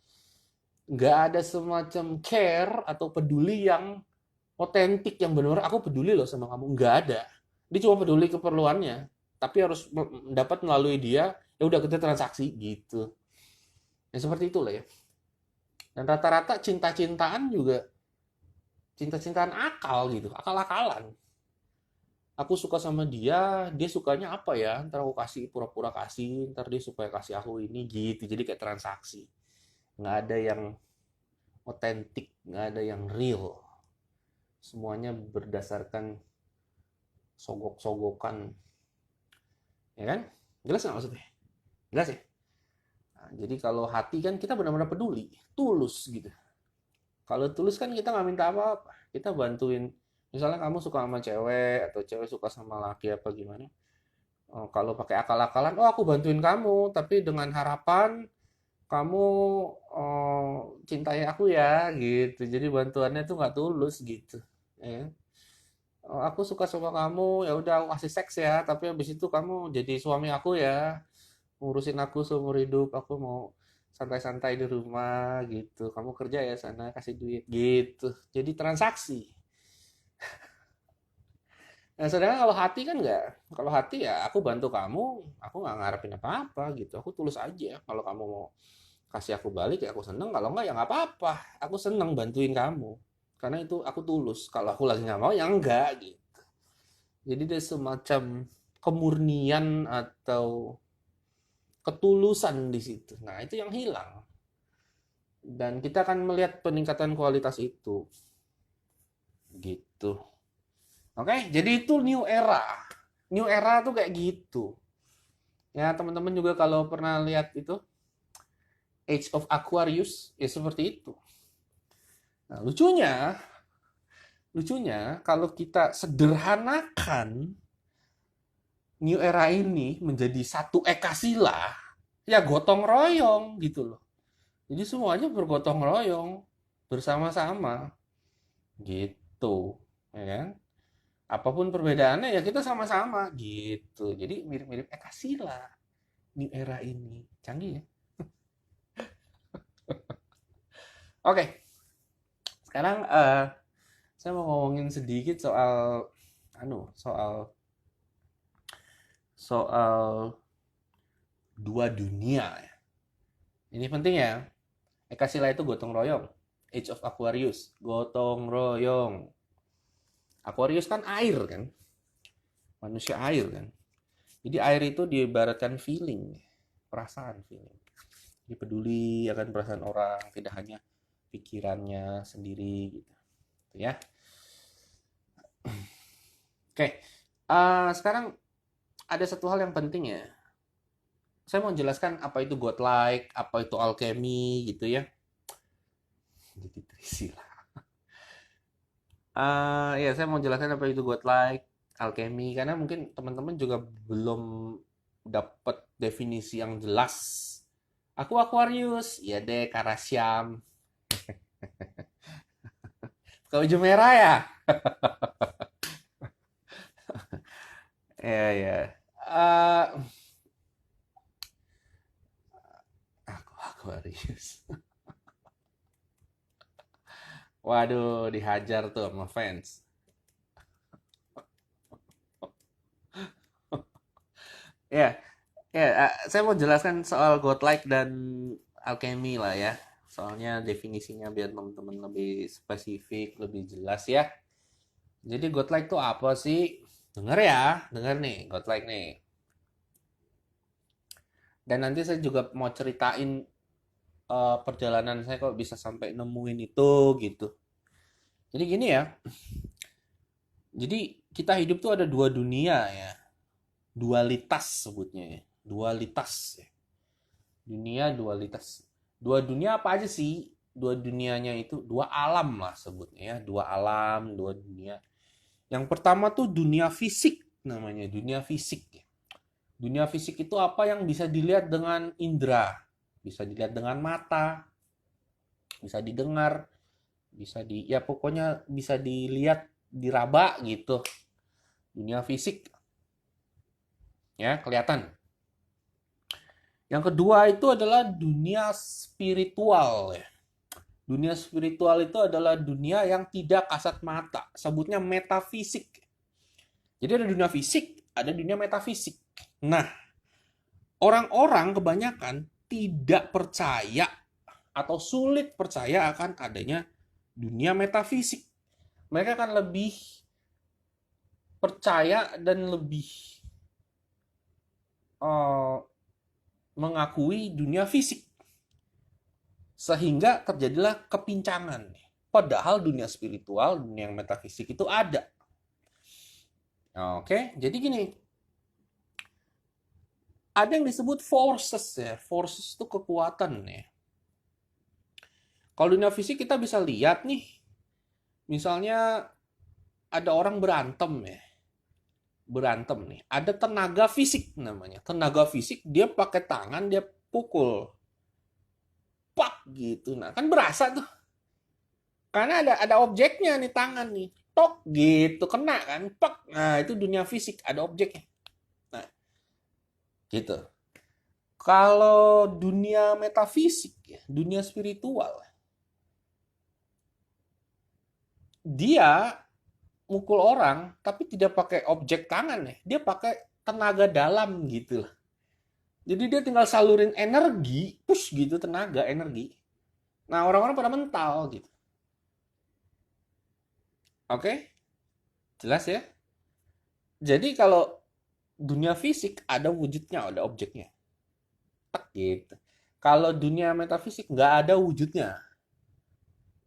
Nggak ada semacam care atau peduli yang otentik, yang benar aku peduli loh sama kamu. Nggak ada. Dia cuma peduli keperluannya, tapi harus dapat melalui dia. Ya udah kita transaksi gitu. Ya seperti itulah ya. Dan rata-rata cinta-cintaan juga cinta-cintaan akal gitu, akal-akalan. Aku suka sama dia, dia sukanya apa ya? Ntar aku kasih, pura-pura kasih, ntar dia supaya kasih aku ini gitu. Jadi kayak transaksi. Nggak ada yang otentik, nggak ada yang real. Semuanya berdasarkan sogok-sogokan, ya kan? Jelas nggak maksudnya? Jelas ya? Nah, jadi kalau hati kan kita benar-benar peduli, tulus gitu. Kalau tulus kan kita nggak minta apa-apa, kita bantuin. Misalnya kamu suka sama cewek atau cewek suka sama laki apa gimana? Oh, kalau pakai akal-akalan, oh aku bantuin kamu, tapi dengan harapan kamu cintai aku ya, gitu. Jadi bantuannya tuh nggak tulus gitu. Ya kan? Oh, aku suka sama kamu, ya udah aku kasih seks ya, tapi habis itu kamu jadi suami aku ya, ngurusin aku seumur hidup, aku mau. santai-santai di rumah gitu. Kamu kerja ya sana, kasih duit gitu. Jadi transaksi. Nah, sedangkan kalau hati kan enggak. Kalau hati ya aku bantu kamu, aku nggak ngarepin apa-apa gitu. Aku tulus aja. Kalau kamu mau kasih aku balik ya aku seneng. Kalau enggak ya nggak apa-apa. Aku seneng bantuin kamu. Karena itu aku tulus. Kalau aku lagi nggak mau ya enggak gitu. Jadi ada semacam kemurnian atau ketulusan di situ. Nah, itu yang hilang. Dan kita akan melihat peningkatan kualitas itu. Gitu. Oke, jadi itu new era. New era tuh kayak gitu. Ya, teman-teman juga kalau pernah lihat itu Age of Aquarius, ya seperti itu. Nah, lucunya kalau kita sederhanakan new era ini menjadi satu ekasila, ya gotong royong gitu loh. Jadi semuanya bergotong royong bersama-sama gitu, ya kan? Apapun perbedaannya ya kita sama-sama gitu. Jadi mirip-mirip ekasila new era ini. Canggih ya. Oke, sekarang saya mau ngomongin sedikit soal soal soal dua dunia ya. Ini penting ya. Ekasila itu gotong royong. Age of Aquarius, gotong royong. Aquarius kan air kan, manusia air kan. Jadi air itu diibaratkan feeling, perasaan feeling. Dia peduli akan perasaan orang, tidak hanya pikirannya sendiri gitu. Ya. Oke. Sekarang ada satu hal yang penting ya. Saya mau jelaskan apa itu godlike, apa itu alchemy gitu ya. Jadi Trisila. Ya, saya mau jelaskan apa itu godlike, alchemy karena mungkin teman-teman juga belum dapat definisi yang jelas. Aku Aquarius, ya deh Karasiam. Kau baju merah ya? Ya ya. Eh, aku Aquarius. Waduh, dihajar tuh sama fans. Ya, ya. Saya mau jelaskan soal godlike dan alchemy lah ya. Soalnya definisinya biar teman-teman lebih spesifik, lebih jelas ya. Jadi godlike itu apa sih? Dengar ya, dengar nih, godlike nih. Dan nanti saya juga mau ceritain perjalanan saya kok bisa sampai nemuin itu gitu. Jadi gini ya. Jadi kita hidup tuh ada dua dunia ya. Dualitas sebutnya ya. Dualitas ya. Dunia dualitas. Dua dunia apa aja sih? Dua dunianya itu dua alam lah sebutnya ya. Dua alam, dua dunia. Yang pertama tuh dunia fisik namanya, dunia fisik. Dunia fisik itu apa yang bisa dilihat dengan indera, bisa dilihat dengan mata, bisa didengar, bisa ya pokoknya bisa dilihat, diraba gitu. Dunia fisik ya, kelihatan. Yang kedua itu adalah dunia spiritual ya. Dunia spiritual itu adalah dunia yang tidak kasat mata, sebutnya metafisik. Jadi ada dunia fisik, ada dunia metafisik. Nah, orang-orang kebanyakan tidak percaya atau sulit percaya akan adanya dunia metafisik. Mereka akan lebih percaya dan lebih uh, mengakui dunia fisik. Sehingga terjadilah kepincangan. Padahal dunia spiritual, dunia yang metafisik itu ada. Oke, jadi gini. Ada yang disebut forces ya. Forces itu kekuatan ya. Kalau dunia fisik kita bisa lihat nih. Misalnya ada orang berantem ya. Berantem nih. Ada tenaga fisik namanya. Tenaga fisik dia pakai tangan dia pukul. Pak gitu. Nah, kan berasa tuh. Karena ada objeknya nih tangan nih. Tok gitu kena kan. Pak. Nah, itu dunia fisik ada objeknya. Nah, gitu. Kalau dunia metafisik, ya, dunia spiritual, dia mukul orang tapi tidak pakai objek tangan ya. Dia pakai tenaga dalam gitu lah. Jadi dia tinggal salurin energi, push gitu tenaga energi. Nah, orang-orang pada mental gitu. Oke? Jelas ya? Jadi kalau dunia fisik ada wujudnya, ada objeknya. Tak gitu. Kalau dunia metafisik nggak ada wujudnya.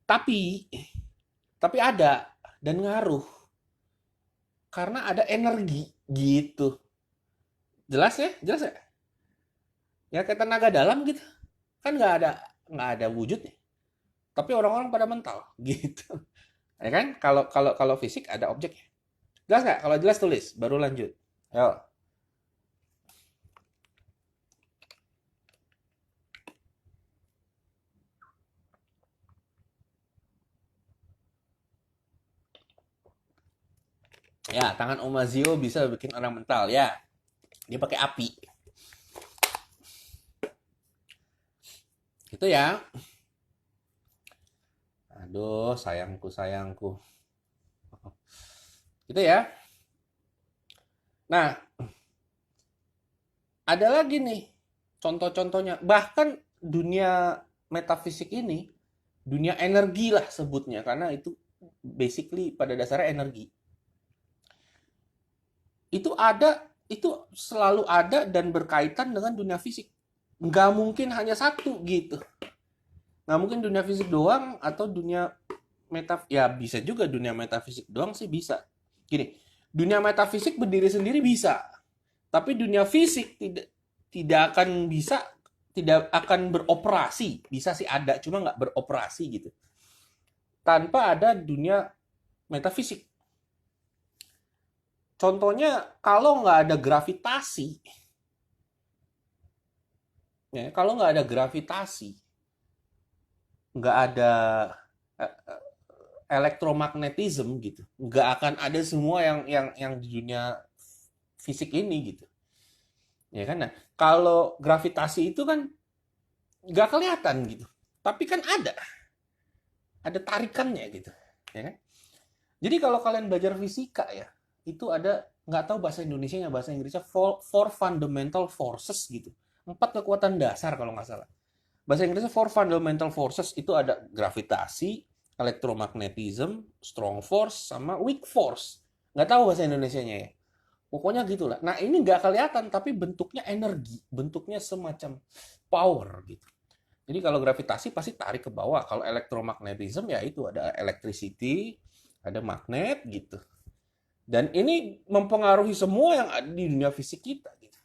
Tapi ada dan ngaruh karena ada energi gitu. Jelas ya? Jelas ya? Ya kayak tenaga dalam gitu. Kan nggak ada wujudnya. Tapi orang-orang pada mental gitu. Ya kan? Kalau kalau kalau fisik ada objeknya. Jelas nggak? Kalau jelas tulis, baru lanjut. Yo. Ya, tangan Omazio bisa bikin orang mental ya. Dia pakai api. Itu ya. Aduh, sayangku, sayangku. Itu ya. Nah, ada lagi nih contoh-contohnya. Bahkan dunia metafisik ini, dunia energi lah sebutnya. Karena itu basically pada dasarnya energi. Itu selalu ada dan berkaitan dengan dunia fisik. Nggak mungkin hanya satu gitu. Nggak mungkin dunia fisik doang atau dunia ya bisa juga dunia metafisik doang sih bisa. Gini, dunia metafisik berdiri sendiri bisa, tapi dunia fisik tidak akan bisa, tidak akan beroperasi. Bisa sih ada, cuma nggak beroperasi gitu. Tanpa ada dunia metafisik. Contohnya kalau nggak ada gravitasi, ya, kalau nggak ada gravitasi, nggak ada eh, elektromagnetism gitu, nggak akan ada semua yang di dunia fisik ini gitu, ya kan? Nah, kalau gravitasi itu kan nggak kelihatan gitu, tapi kan ada tarikannya gitu, ya kan? Jadi kalau kalian belajar fisika ya, itu ada nggak tahu bahasa Indonesianya, bahasa Inggrisnya four fundamental forces gitu, 4 kekuatan dasar kalau nggak salah. Bahasa Inggrisnya four fundamental forces itu ada gravitasi, electromagnetism, strong force, sama weak force. Nggak tahu bahasa Indonesianya ya. Pokoknya gitulah. Nah ini nggak kelihatan tapi bentuknya energi, bentuknya semacam power gitu. Jadi kalau gravitasi pasti tarik ke bawah. Kalau electromagnetism ya itu ada electricity, ada magnet gitu. Dan ini mempengaruhi semua yang ada di dunia fisik kita gitu.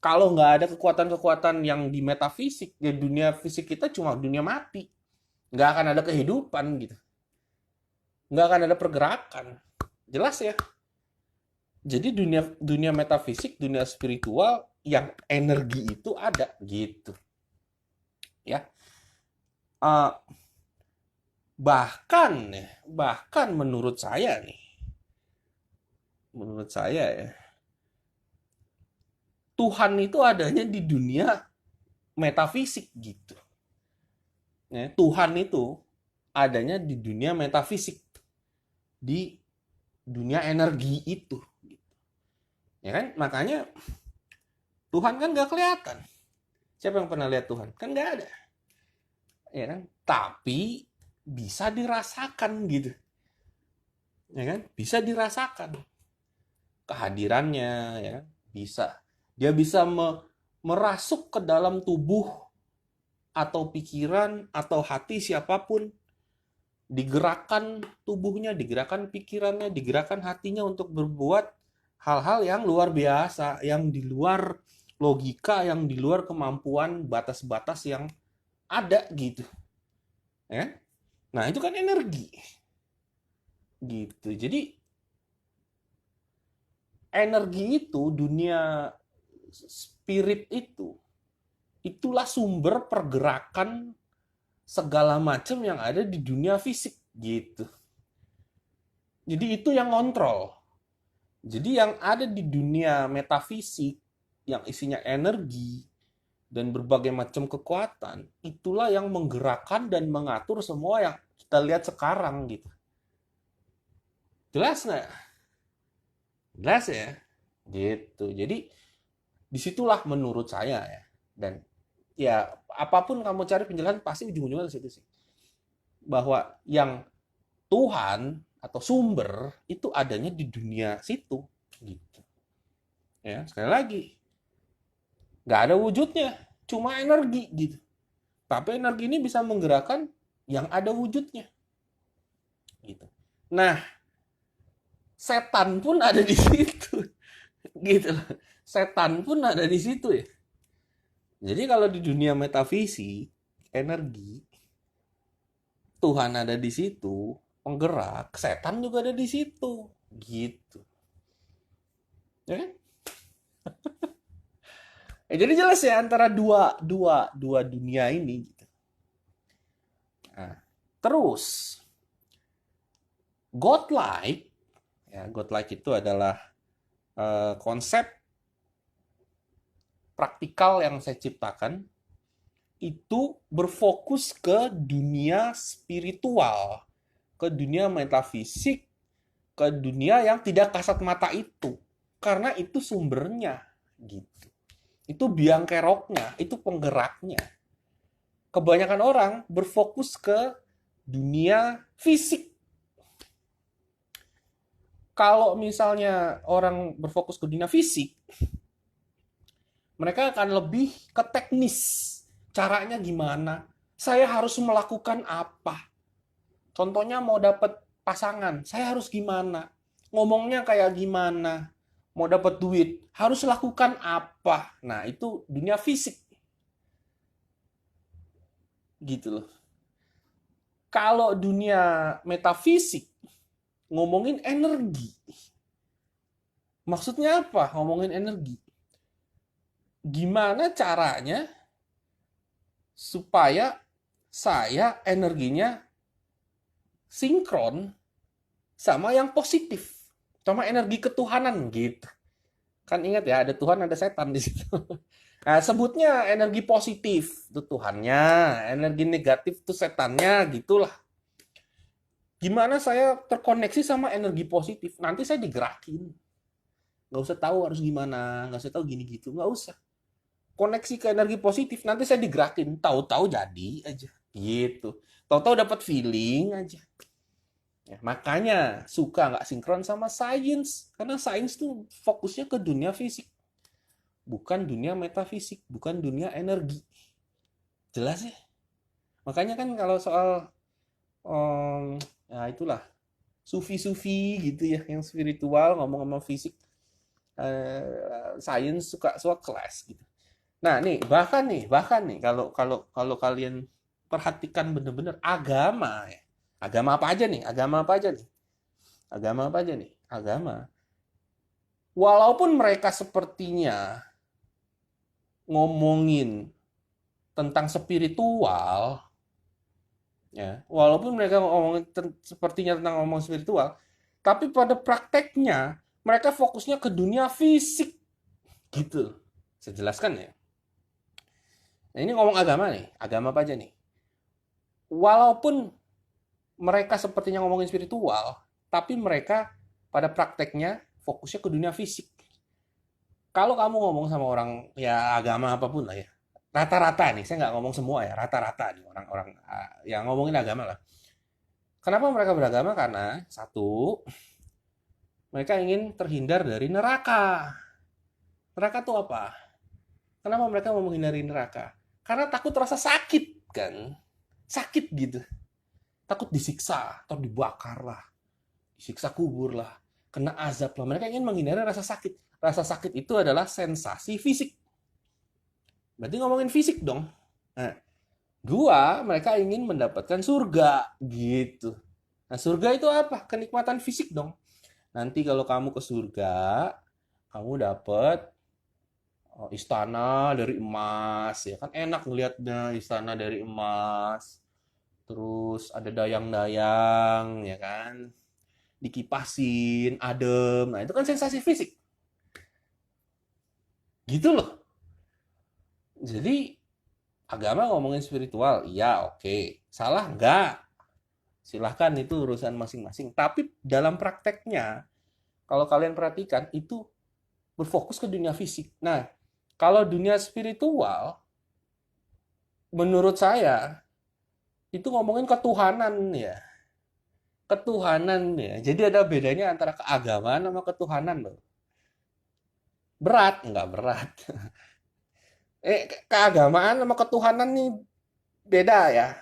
Kalau nggak ada kekuatan-kekuatan yang di metafisik, ya dunia fisik kita cuma dunia mati. Nggak akan ada kehidupan gitu. Nggak akan ada pergerakan. Jelas ya? Jadi dunia dunia metafisik, dunia spiritual yang energi itu ada gitu. Ya. Uh, bahkan menurut saya ya, Tuhan itu adanya di dunia metafisik gitu. Ya, Tuhan itu adanya di dunia metafisik, di dunia energi itu. Ya kan? Makanya Tuhan kan gak kelihatan. Siapa yang pernah lihat Tuhan? Kan gak ada. Ya kan? Tapi bisa dirasakan gitu. Ya kan? Bisa dirasakan kehadirannya, ya kan? Bisa. Dia bisa merasuk ke dalam tubuh atau pikiran atau hati siapapun, digerakkan tubuhnya, digerakkan pikirannya, digerakkan hatinya untuk berbuat hal-hal yang luar biasa, yang di luar logika, yang di luar kemampuan batas-batas yang ada gitu. Ya? Nah, itu kan energi. Gitu. Jadi energi itu, dunia spirit itu, itulah sumber pergerakan segala macam yang ada di dunia fisik gitu. Jadi itu yang kontrol. Jadi yang ada di dunia metafisik yang isinya energi dan berbagai macam kekuatan, itulah yang menggerakkan dan mengatur semua yang kita lihat sekarang gitu. Jelas nggak? Jelas ya? Gitu. Jadi disitulah menurut saya ya. Dan ya apapun kamu cari penjelasan pasti ujung-ujungnya ke situ sih. Bahwa yang Tuhan atau sumber itu adanya di dunia situ gitu. Ya, sekali lagi nggak ada wujudnya, cuma energi gitu. Tapi energi ini bisa menggerakkan yang ada wujudnya gitu. Nah, setan pun ada di situ gitu loh. Setan pun ada di situ ya. Jadi kalau di dunia metafisik, energi, Tuhan ada di situ, penggerak, setan juga ada di situ. Gitu. Ya kan? Jadi jelas ya antara dua dunia ini gitu. Nah, terus godlike ya, godlike itu adalah konsep praktikal yang saya ciptakan itu berfokus ke dunia spiritual, ke dunia metafisik, ke dunia yang tidak kasat mata itu. Karena itu sumbernya gitu. Itu biang keroknya, itu penggeraknya. Kebanyakan orang berfokus ke dunia fisik. Kalau misalnya orang berfokus ke dunia fisik, mereka akan lebih ke teknis. Caranya gimana? Saya harus melakukan apa? Contohnya mau dapat pasangan, saya harus gimana? Ngomongnya kayak gimana? Mau dapat duit, harus lakukan apa? Nah, itu dunia fisik. Gitu loh. Kalau dunia metafisik, ngomongin energi. Maksudnya apa ngomongin energi? Gimana caranya supaya saya energinya sinkron sama yang positif, sama energi ketuhanan gitu. Kan ingat ya, ada Tuhan, ada setan di situ. Nah, sebutnya energi positif itu Tuhannya, energi negatif itu setannya, gitulah. Gimana saya terkoneksi sama energi positif? Nanti saya digerakin. Nggak usah tahu harus gimana, nggak usah tahu gini gitu, nggak usah. Koneksi ke energi positif, nanti saya digerakin. Tahu-tahu jadi aja, gitu. Tahu-tahu dapat feeling aja. Ya, makanya suka nggak sinkron sama sains, karena sains tuh fokusnya ke dunia fisik, bukan dunia metafisik, bukan dunia energi. Jelas ya? Makanya kan kalau soal ya itulah sufi-sufi gitu ya, yang spiritual ngomong-ngomong fisik, sains suka suka kelas gitu. Nah bahkan nih kalau kalau kalau kalian perhatikan bener-bener agama ya, agama apa aja nih? Agama apa aja nih? Agama apa aja nih? Agama. Walaupun mereka sepertinya ngomongin tentang spiritual, ya, walaupun mereka ngomongin sepertinya tentang ngomong spiritual, tapi pada prakteknya mereka fokusnya ke dunia fisik, gitu. Saya jelaskan ya. Nah, ini ngomong agama nih, agama apa aja nih? Walaupun mereka sepertinya ngomongin spiritual, tapi mereka pada prakteknya fokusnya ke dunia fisik. Kalau kamu ngomong sama orang ya agama apapun lah ya, rata-rata nih, saya nggak ngomong semua ya, rata-rata nih orang-orang yang ngomongin agama lah. Kenapa mereka beragama? Karena satu, mereka ingin terhindar dari neraka. Neraka itu apa? Kenapa mereka mau menghindari neraka? Karena takut rasa sakit kan, sakit gitu, takut disiksa atau dibakar lah, disiksa kubur lah, kena azab lah. Mereka ingin menghindari rasa sakit. Rasa sakit itu adalah sensasi fisik. Berarti ngomongin fisik dong. Nah, dua, mereka ingin mendapatkan surga gitu. Nah, surga itu apa? Kenikmatan fisik dong. Nanti kalau kamu ke surga, kamu dapat istana dari emas, ya kan enak ngelihatnya istana dari emas. Terus ada dayang-dayang, ya kan? Dikipasin, adem. Nah, itu kan sensasi fisik. Gitu loh. Jadi agama ngomongin spiritual, iya oke. Salah enggak? Silahkan itu urusan masing-masing. Tapi dalam prakteknya, kalau kalian perhatikan itu berfokus ke dunia fisik. Nah, kalau dunia spiritual, menurut saya itu ngomongin ketuhanan ya. Ketuhanan ya. Jadi ada bedanya antara keagamaan sama ketuhanan loh. Berat, enggak berat. Keagamaan sama ketuhanan nih beda ya.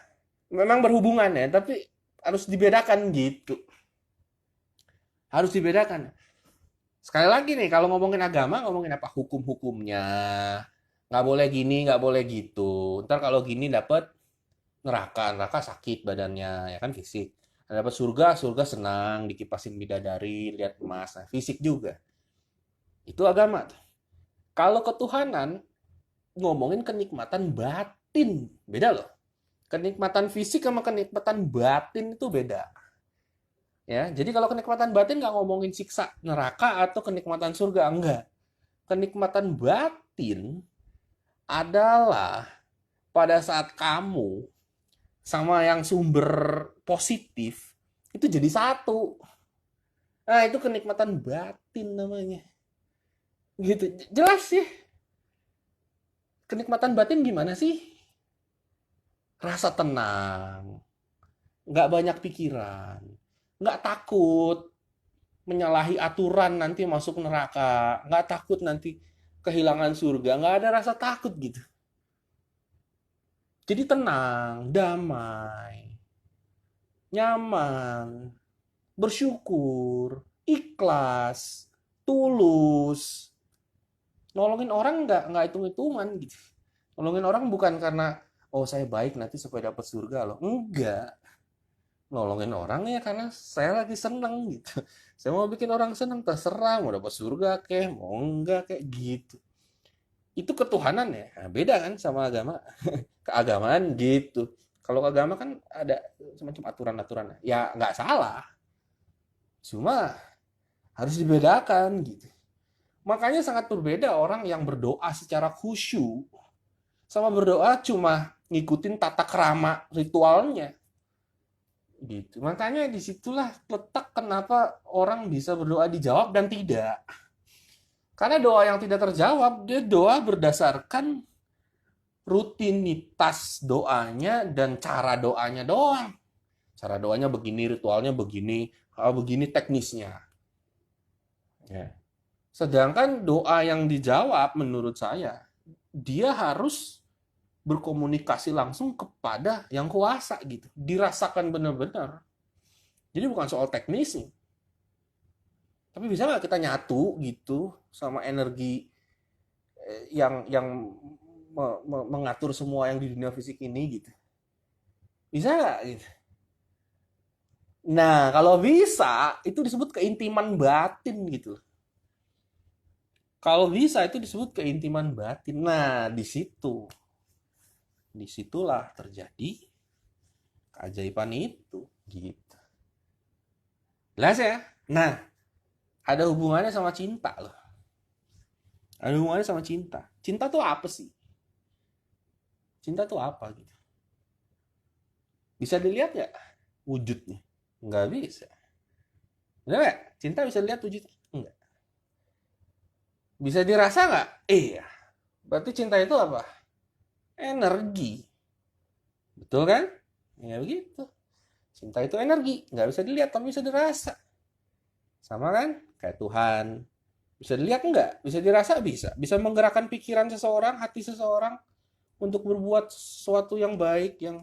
Memang berhubungan ya, tapi harus dibedakan gitu. Harus dibedakan. Sekali lagi nih, kalau ngomongin agama, ngomongin apa? Hukum-hukumnya. Nggak boleh gini, nggak boleh gitu. Ntar kalau gini dapat neraka, neraka sakit badannya, ya kan fisik. Dapat surga, surga senang, dikipasin bidadari, lihat emas, nah, fisik juga. Itu agama. Kalau ketuhanan, ngomongin kenikmatan batin. Beda loh. Kenikmatan fisik sama kenikmatan batin itu beda. Ya, jadi kalau kenikmatan batin nggak ngomongin siksa neraka atau kenikmatan surga, enggak. Kenikmatan batin adalah pada saat kamu sama yang sumber positif itu jadi satu. Nah, itu kenikmatan batin namanya. Gitu. Jelas sih. Kenikmatan batin gimana sih? Rasa tenang, nggak banyak pikiran, nggak takut menyalahi aturan nanti masuk neraka, nggak takut nanti kehilangan surga, nggak ada rasa takut gitu. Jadi tenang, damai, nyaman, bersyukur, ikhlas, tulus. Nolongin orang nggak hitung-hitungan gitu. Nolongin orang bukan karena oh saya baik nanti supaya dapat surga loh. Enggak. Nolongin orang ya karena saya lagi seneng gitu. Saya mau bikin orang seneng terserah mau dapat surga kek, mau enggak kayak gitu. Itu ketuhanan ya. Nah, beda kan sama agama. Keagamaan gitu. Kalau agama kan ada semacam aturan-aturan. Ya nggak salah. Cuma harus dibedakan gitu. Makanya sangat berbeda orang yang berdoa secara khusyuk sama berdoa cuma ngikutin tata krama ritualnya gitu. Makanya disitulah letak kenapa orang bisa berdoa dijawab dan tidak. Karena doa yang tidak terjawab, dia doa berdasarkan rutinitas doanya dan cara doanya doang. Cara doanya begini, ritualnya begini, begini teknisnya. Ya. Sedangkan doa yang dijawab menurut saya, dia harus berkomunikasi langsung kepada yang kuasa gitu. Dirasakan benar-benar. Jadi bukan soal teknis nih. Tapi bisa nggak kita nyatu gitu sama energi yang mengatur semua yang di dunia fisik ini gitu. Bisa nggak gitu? Nah, kalau bisa itu disebut keintiman batin gitu. Kalau bisa itu disebut keintiman batin. Nah, di situ, disitulah terjadi keajaiban itu gitu. Jelas ya? Nah, ada hubungannya sama cinta loh. Ada hubungannya sama cinta. Cinta tuh apa sih? Cinta tuh apa gitu? Bisa dilihat nggak wujudnya? Nggak bisa. Bener nggak? Cinta bisa dilihat wujudnya? Nggak. Bisa dirasa nggak? Iya. Berarti cinta itu apa? Energi. Betul kan? Ya begitu. Cinta itu energi. Nggak bisa dilihat, tapi bisa dirasa. Sama kan? Kayak Tuhan. Bisa dilihat nggak? Bisa dirasa? Bisa. Bisa menggerakkan pikiran seseorang, hati seseorang untuk berbuat sesuatu yang baik, yang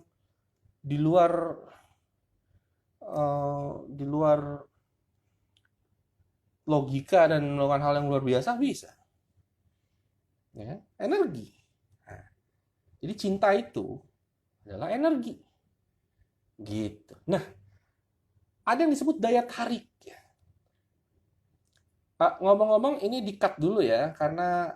di luar di luar logika dan melakukan hal yang luar biasa bisa. Ya, energi. Nah, jadi cinta itu adalah energi. Gitu. Nah, ada yang disebut daya tarik. Ngomong-ngomong ini di-cut dulu ya, karena